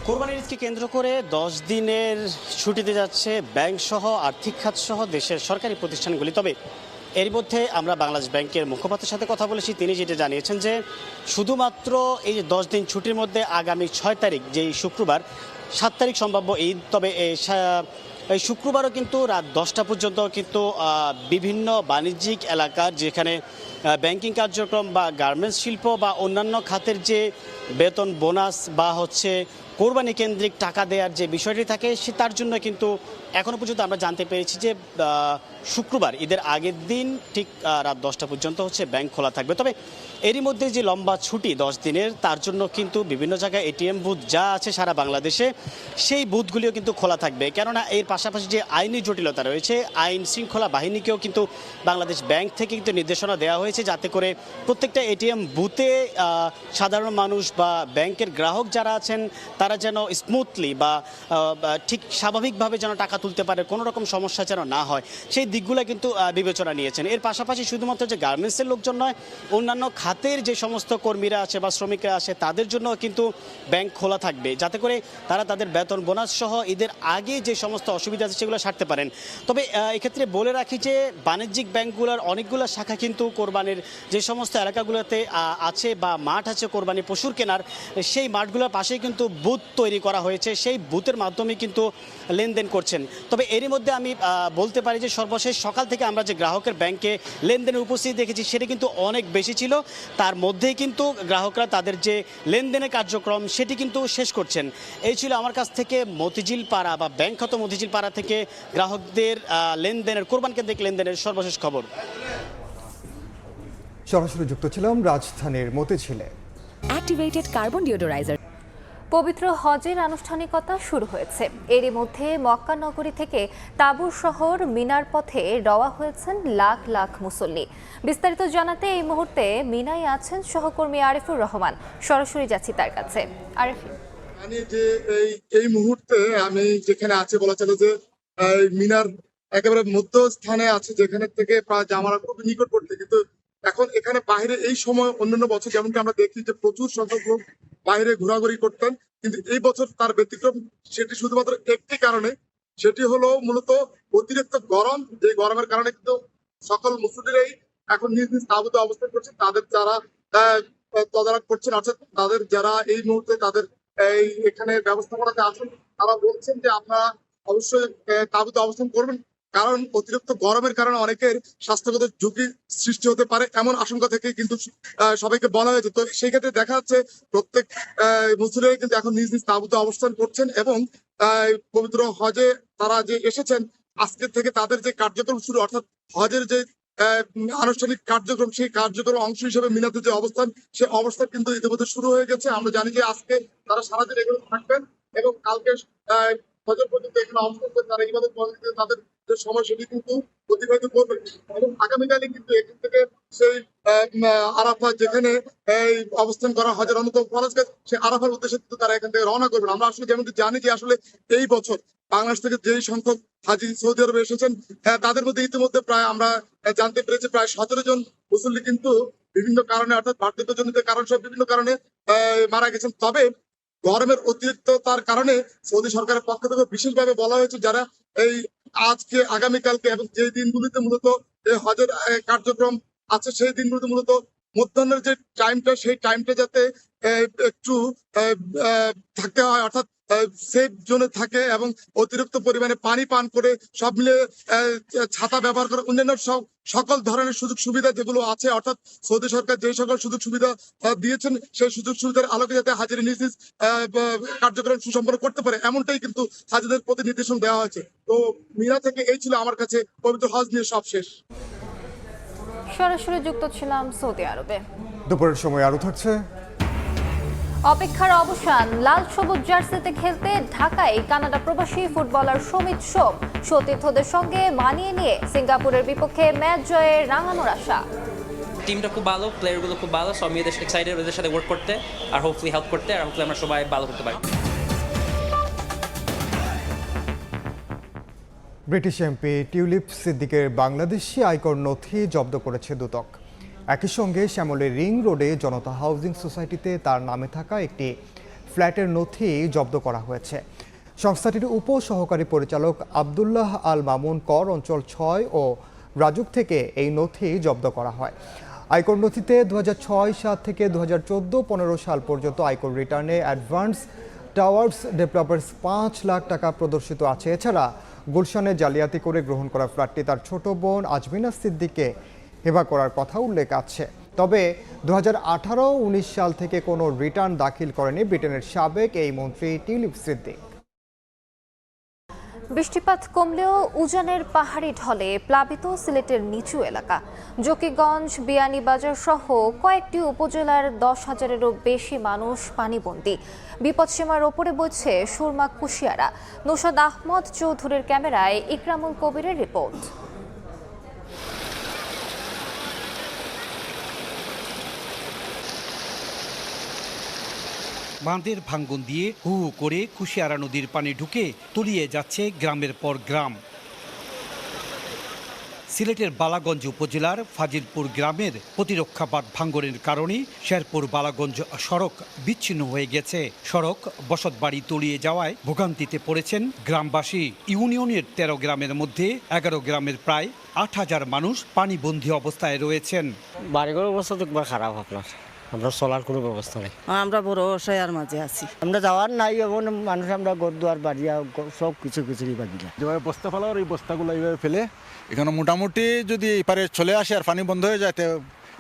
কোরবানির ঈদকে কেন্দ্র করে 10 দিনের ছুটিতে যাচ্ছে ব্যাংক সহ আর্থিক খাত সহ দেশের সরকারি প্রতিষ্ঠানগুলি। তবে এর মধ্যে আমরা বাংলাদেশ ব্যাংকের মুখপাত্রের সাথে কথা বলেছি। তিনি যেটা জানিয়েছেন যে শুধুমাত্র এই যে 10 দিন ছুটির মধ্যে আগামী 6 তারিখ যেই শুক্রবার, 7 তারিখ সম্ভাব্য ঈদ, তবে এই শুক্রবারও কিন্তু রাত 10টা পর্যন্ত কিন্তু বিভিন্ন বাণিজ্যিক এলাকার যেখানে ব্যাংকিং কার্যক্রম বা গার্মেন্টস শিল্প বা অন্যান্য খাতের যে বেতন বোনাস বা হচ্ছে কোরবানি কেন্দ্রিক টাকা দেওয়ার যে বিষয়টি থাকে তার জন্য কিন্তু এখনও পর্যন্ত আমরা জানতে পেরেছি যে শুক্রবার ঈদের আগের দিন ঠিক রাত 10টা পর্যন্ত হচ্ছে ব্যাংক খোলা থাকবে। তবে এরই মধ্যে যে লম্বা ছুটি 10 দিনের, তার জন্য কিন্তু বিভিন্ন জায়গায় এটিএম বুথ যা আছে সারা বাংলাদেশে সেই বুথগুলিও কিন্তু খোলা থাকবে। কেননা এর পাশাপাশি যে আইনি জটিলতা রয়েছে, আইন শৃঙ্খলা বাহিনীকেও কিন্তু বাংলাদেশ ব্যাংক থেকে কিন্তু নির্দেশনা দেওয়া হয়েছে যাতে করে প্রত্যেকটা এটিএম বুথে সাধারণ মানুষ বা ব্যাংকের গ্রাহক যারা আছেন তারা যেন স্মুথলি বা ঠিক স্বাভাবিকভাবে যেন টাকা তুলতে পারে, কোনো রকম সমস্যা যেন না হয়, সেই দিকগুলো কিন্তু বিবেচনা নিয়েছেন। এর পাশাপাশি শুধুমাত্র যে গার্মেন্টসের লোকজন নয়, অন্যান্য খাতের যে সমস্ত কর্মীরা আছে বা শ্রমিকরা আছে তাদের জন্য কিন্তু ব্যাংক খোলা থাকবে যাতে করে তারা তাদের বেতন বোনাস সহ ঈদের আগে যে সমস্ত অসুবিধা আছে সেগুলো সারতে পারেন। তবে এক্ষেত্রে বলে রাখি যে বাণিজ্যিক ব্যাংকগুলোর অনেকগুলো শাখা কিন্তু কোরবানির যে সমস্ত এলাকাগুলোতে আছে বা মাঠ আছে কোরবানি পশুর কেনার, সেই মাঠগুলোর পাশেই কিন্তু বুথ তৈরি করা হয়েছে। সেই বুথের মাধ্যমে কিন্তু লেনদেন করছেন। তবে এরই মধ্যে আমি বলতে পারি যে সর্বশেষ সকাল থেকে আমরা যে গ্রাহকের ব্যাংকে লেনদেনের উপস্থিতি দেখেছি সেটা কিন্তু অনেক বেশি ছিল। তার মধ্যেই কিন্তু গ্রাহকরা তাদের যে লেনদেনের কার্যক্রম সেটি কিন্তু শেষ করছেন। এই ছিল আমার কাছ থেকে মতিঝিল পাড়া বা ব্যাংকগত মতিঝিল পাড়া থেকে গ্রাহকদের লেনদেনের, কোরবান কেন্দ্রিক লেনদেনের সর্বশেষ খবর। সরাসরি যুক্ত ছিলাম রাজধানীর মতিঝিলে। Activated carbon ডিওডোরাইজার। পবিত্র হজের আনুষ্ঠানিকতা শুরু হয়েছে। এরই মধ্যে মক্কা নগরী থেকে তাবুর শহর মিনার পথে রওয়া হয়েছেন লাখ লাখ মুসল্লি। বিস্তারিত জানাতে এই মুহূর্তে মিনায় আছেন সহকর্মী আরিফুর রহমান। সরাসরি যাচ্ছি তার কাছে। আরিফুর, যে এই মুহূর্তে আমি যেখানে আছি বলা চলে যে মিনার একেবারে মধ্যস্থানে আছে, যেখানে থেকে প্রায় জামারা খুব নিকটবর্তী। কিন্তু এখন এখানে বাইরে এই সময় অন্যান্য বছর যেমনকি আমরা দেখি যে প্রচুর সংখ্যক লোক বাইরে ঘোরাঘুরি করতেন, কিন্তু এই বছর তার ব্যতিক্রম। সেটি শুধুমাত্র একটি কারণে, সেটি হলো মূলত অতিরিক্ত গরম। যে গরমের কারণে কিন্তু সকল মুসল্লিরাই এখন নিজ নিজ তাঁবুতে অবস্থান করছেন। তাদের যারা তদারক করছেন, অর্থাৎ তাদের যারা এই মুহূর্তে তাদের এখানে ব্যবস্থাপনাতে আছেন, তারা বলছেন যে আপনারা অবশ্যই তাঁবুতে অবস্থান করবেন, কারণ অতিরিক্ত গরমের কারণে অনেকের স্বাস্থ্যগত ঝুঁকি সৃষ্টি হতে পারে, এমন আশঙ্কা থেকে কিন্তু সবাইকে বলা হয়েছে। তো সেই ক্ষেত্রে দেখা যাচ্ছে প্রত্যেক মুসলিমরা কিন্তু এখন নিজ নিজ তাঁবুতে অবস্থান করছেন এবং পবিত্র হজে তারা যে এসেছেন আজকে থেকে তাদের যে কার্যক্রম শুরু, অর্থাৎ হজের যে আনুষ্ঠানিক কার্যক্রম, সেই কার্যক্রম অংশ হিসেবে মিনাতে যে অবস্থান, সে অবস্থান কিন্তু ইতিমধ্যে শুরু হয়ে গেছে। আমরা জানি যে আজকে তারা সারাদিন এগুলো থাকবেন এবং কালকে ফজর পর্যন্ত এখানে অবস্থান করে তারা ইবাদত বন্দেগী তাদের যে সময় সেটি কিন্তু অতিবাহিত করবেন এবং আগামীকালই কিন্তু এখান থেকে সেই আরাফা যেখানে অবস্থান করা হজের অন্যতম ফরজ কাজ, সেই আরাফার উদ্দেশ্যে কিন্তু তারা এখান থেকে রওনা করবেন। আমরা আসলে যেমন জানি যে আসলে এই বছর বাংলাদেশ থেকে যেই সংখ্যক হাজি সৌদি আরবে এসেছেন, তাদের মধ্যে ইতিমধ্যে প্রায় আমরা জানতে পেরেছি প্রায় 17 জন মুসল্লি কিন্তু বিভিন্ন কারণে, অর্থাৎ বার্ধক্যজনিত কারণ সহ বিভিন্ন কারণে মারা গেছেন। তবে গরমের অতিরিক্ততার কারণে সৌদি সরকারের পক্ষ থেকে বিশেষভাবে বলা হয়েছে যারা এই আজকে আগামীকালকে এবং যে দিনগুলিতে মূলত এই হজের কার্যক্রম আছে সেই দিনগুলিতে মূলত মধ্যাহ্নের যে টাইমটা সেই টাইমটা যাতে একটু থাকতে হয়, অর্থাৎ সেফ জোনে থাকে এবং অতিরিক্ত পরিমাণে পানি পান করে সব মিলে ছাতা ব্যবহার করে অন্যান্য সকল ধরনের সুযোগ সুবিধা যেগুলো আছে, অর্থাৎ সৌদি সরকার যে সকল সুযোগ সুবিধা দিয়েছেন সেই সুযোগ সুবিধার আলোকে যাতে হাজির নিজ কার্যক্রম সুসম্পন্ন করতে পারে এমনটাই কিন্তু হাজিদের প্রতি নির্দেশন দেওয়া হয়েছে। তো মিনা থেকে এই ছিল আমার কাছে পবিত্র হজ নিয়ে সব শেষ। সরাসরি যুক্ত ছিলাম সৌদি আরবে। দুপুরের সময় আরো থাকছে অপেক্ষার অবসান, লাল সবুজ জার্সিতে খেলতে ঢাকায় কানাডা প্রবাসী ফুটবলার সমিত সোম সতীর্থদের সঙ্গে মানিয়ে নিয়ে সিঙ্গাপুরের বিপক্ষে ম্যাচ জয়ের রাঙানোর আশা। টিমটা খুব ভালো, প্লেয়ারগুলো খুব ভালো, সব আমি এদের এক্সাইটেড ওদের সাথে ওয়ার্ক করতে আর হোপফুলি হেল্প করতে, আর হোপফুলি আমরা সবাই ভালো করতে পারি। ব্রিটিশ এমপি টিউলিপ সিদ্দিকের বাংলাদেশি আয়কর নথি জব্দ করেছে দুদক। একই সঙ্গে শ্যামলের রিং রোডে জনতা হাউজিং সোসাইটিতে তার নামে থাকা একটি ফ্ল্যাটের নথি জব্দ করা হয়েছে। সংস্থাটির উপসহকারী পরিচালক আবদুল্লাহ আল মামুন কর অঞ্চল 6 ও রাজুক থেকে এই নথি জব্দ করা হয়। আয়কর নথিতে 2006 সাল থেকে 2014-15 সাল পর্যন্ত আয়কর রিটার্নে অ্যাডভান্স টাওয়ার্স ডেভেলপার্স 5 লাখ টাকা প্রদর্শিত আছে। এছাড়া গুলশানে জালিয়াতি করে গ্রহণ করা ফ্ল্যাটটি তার ছোট বোন আজমিনা সিদ্দিককে হেবা করার কথা উল্লেখ আছে। তবে 2018-19 সাল থেকে কোনো রিটার্ন দাখিল করেনি ব্রিটেনের সাবেক এই মন্ত্রী টিউলিপ সিদ্দিক। বৃষ্টিপাত কমলেও উজানের পাহাড়ি ঢলে প্লাবিত সিলেটের নিচু এলাকা। জকিগঞ্জ, বিয়ানীবাজার সহ কয়েকটি উপজেলার 10,000-এরও বেশি মানুষ পানিবন্দী। বিপদসীমার ওপরে বইছে সুরমা কুশিয়ারা। নৌশাদ আহমদ চৌধুরীর ক্যামেরায় ইকরামুল কবিরের রিপোর্ট। বাঁধের ভাঙ্গন দিয়ে হু হু করে কুশিয়ারা নদীর পানি ঢুকে তলিয়ে যাচ্ছে গ্রামের পর গ্রাম। সিলেটের বালাগঞ্জ উপজেলার ফাজিলপুর গ্রামের প্রতিরক্ষা বাঁধ ভাঙ্গনের কারণে শেরপুর বালাগঞ্জ সড়ক বিচ্ছিন্ন হয়ে গেছে। সড়ক বসতবাড়ি তলিয়ে যাওয়ায় ভোগান্তিতে পড়েছেন গ্রামবাসী। ইউনিয়নের 13 গ্রামের মধ্যে 11 গ্রামের প্রায় 8,000 মানুষ পানিবন্দী অবস্থায় রয়েছেন। বাড়িঘরের অবস্থা তো একবার খারাপ, আপনার আমরা চলার কোনো ব্যবস্থা নেই। আমরা বড় অসহায়ের মাঝে আছি, আমরা যাওয়ার নাই এমন মানুষ, আমরা ঘর দুয়ার বাড়িয়া সব কিছুরই বাকি না। যেভাবে বস্তা ফেলার এই বস্তাগুলো এইভাবে ফেলে এখানে মোটামুটি যদি এপারে চলে আসে আর পানি বন্ধ হয়ে যায়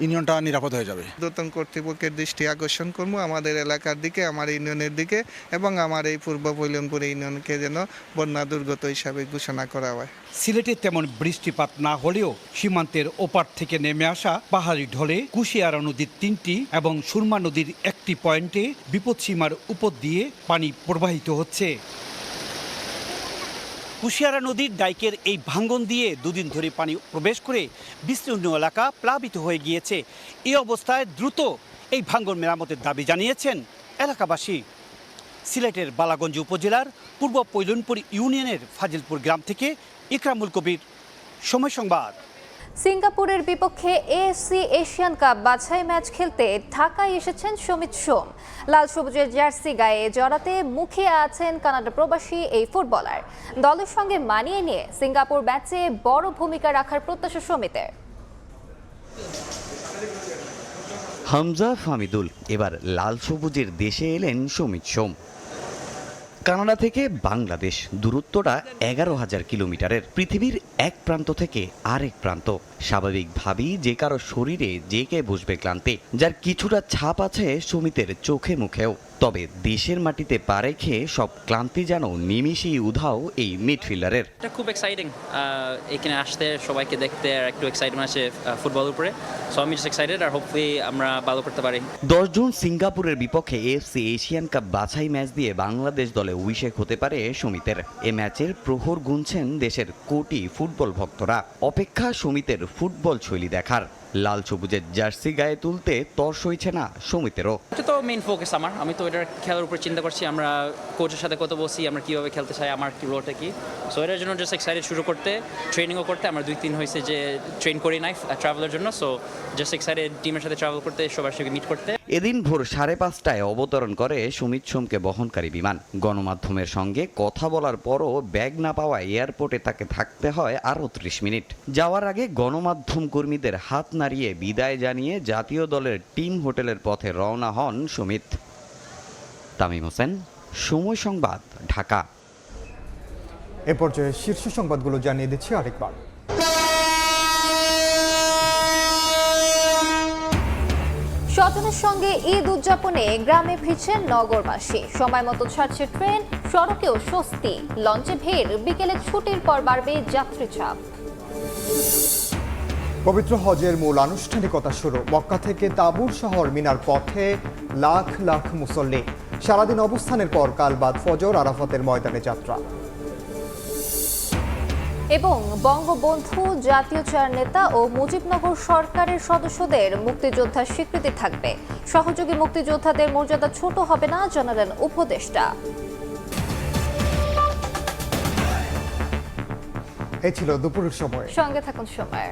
ইউনিয়নটা নিরাপদ হয়ে যাবে। ঊর্ধ্বতন কর্তৃপক্ষের দৃষ্টি আকর্ষণ করবো আমাদের এলাকার দিকে, আমার ইউনিয়নের দিকে এবং আমার এই পূর্ব পৈলনপুর ইউনিয়নকে যেন বন্যা দুর্গত হিসাবে ঘোষণা করা হয়। সিলেটে তেমন বৃষ্টিপাত না হলেও সীমান্তের ওপার থেকে নেমে আসা পাহাড়ি ঢলে কুশিয়ারা নদীর 3টি এবং সুরমা নদীর 1টি পয়েন্টে বিপদসীমার উপর দিয়ে পানি প্রবাহিত হচ্ছে। কুশিয়ারা নদীর ডাইকের এই ভাঙ্গন দিয়ে দুদিন ধরে পানি প্রবেশ করে বিস্তীর্ণ এলাকা প্লাবিত হয়ে গিয়েছে। এই অবস্থায় দ্রুত এই ভাঙ্গন মেরামতের দাবি জানিয়েছেন এলাকাবাসী। সিলেটের বালাগঞ্জ উপজেলার পূর্ব পৈলনপুর ইউনিয়নের ফাজিলপুর গ্রাম থেকে ইকরামুল কবির, সময় সংবাদ। সিঙ্গাপুরের বিপক্ষে এএফসি এশিয়ান কাপ বাছাই ম্যাচ খেলতে ঢাকায় এসেছেন সমিত সোম। লাল সবুজের জার্সি গায়ে জড়াতে মুখিয়ে আছেন কানাডা প্রবাসী এই ফুটবলার। দলের সঙ্গে মানিয়ে নিয়ে সিঙ্গাপুর ম্যাচে বড় ভূমিকা রাখার প্রত্যাশা সমিতের। হামজা ফামিদুল এবার লাল সবুজের দেশে এলেন সমিত সোম। কানাডা থেকে বাংলাদেশ দূরত্বটা 11,000 কিলোমিটারের। পৃথিবীর এক প্রান্ত থেকে আরেক প্রান্ত। স্বাভাবিকভাবেই যে কারো শরীরে যে কে বসবে ক্লান্তি, যার কিছুটা ছাপ আছে সমিতের চোখে মুখেও। তবে দেশের মাটিতে পা রেখে সব ক্লান্তি যেন নিমিষেই উধাও এই মিডফিল্ডারের। এটা খুব এক্সাইটিং এখানে আসতে, সবাইকে দেখতে, আর একটু এক্সাইটমেন্ট আছে ফুটবলের উপরে। সো আমি জাস্ট এক্সাইটেড আর হোপফুলি আমরা ভালো করতে পারি। 10 জুন সিঙ্গাপুরের বিপক্ষে এএফসি এশিয়ান কাপ বাছাই ম্যাচ দিয়ে বাংলাদেশ দলে অভিষেক হতে পারে সমিতের। এ ম্যাচের প্রহর গুনছেন দেশের কোটি ফুটবল ভক্তরা। অপেক্ষা সমিতের ফুটবল শৈলী দেখার। লাল সবুজের জার্সি গায়ে তুলতে তর সইছে না সমিতেরও। এটা তো মেইন ফোকাস আমার। আমি তো এটার খেলার উপর চিন্তা করছি, আমরা কোচের সাথে কথা বলছি, আমরা কীভাবে খেলতে চাই, আমার কি রোলটা কি। সো এটার জন্য জাস্ট এক্সাইটেড শুরু করতে, ট্রেনিংও করতে। আমরা 2-3 হয়েছে যে ট্রেন করি নাই ট্রাভেলের জন্য। সো জাস্ট এক্সাইটেড টিমের সাথে ট্রাভেল করতে, সবার সাথে মিট করতে। এদিন ভোর 5:30টায় অবতরণ করে সুমিত সোমকে বহনকারী বিমান। গণমাধ্যমের সঙ্গে কথা বলার পরও ব্যাগ না পাওয়ায় এয়ারপোর্টে তাকে থাকতে হয় আরও 30 মিনিট। যাওয়ার আগে গণমাধ্যম কর্মীদের হাত নাড়িয়ে বিদায় জানিয়ে জাতীয় দলের টিম হোটেলের পথে রওনা হন সুমিত। তামিম হোসেন, সময় সংবাদ, ঢাকা। এ পর্যায়ে শীর্ষ সংবাদগুলো জানিয়ে দিচ্ছি আরেকবার। স্বজনের সঙ্গে ঈদ উদযাপনে গ্রামে ফিরছেন নগরবাসী। সময় মতো ছাড়ছে ট্রেন, সড়কেও স্বস্তি। লঞ্চে ভিড়, বিকেলে ছুটির পর বাড়বে যাত্রী চাপ। পবিত্র হজের মূল আনুষ্ঠানিকতা শুরু। মক্কা থেকে তাবুর শহর মিনার পথে লাখ লাখ মুসল্লি। সারাদিন অবস্থানের পর কাল বাদ ফজর আরাফাতের ময়দানে যাত্রা। এবং বঙ্গবন্ধু, জাতীয় চার নেতা ও মুজিবনগর সরকারের সদস্যদের মুক্তিযোদ্ধার স্বীকৃতি থাকবে। সহযোগী মুক্তিযোদ্ধাদের মর্যাদা ছোট হবে না, জানালেন উপদেষ্টা। এই ছিল দুপুরের সময়। সঙ্গে থাকুন সময়।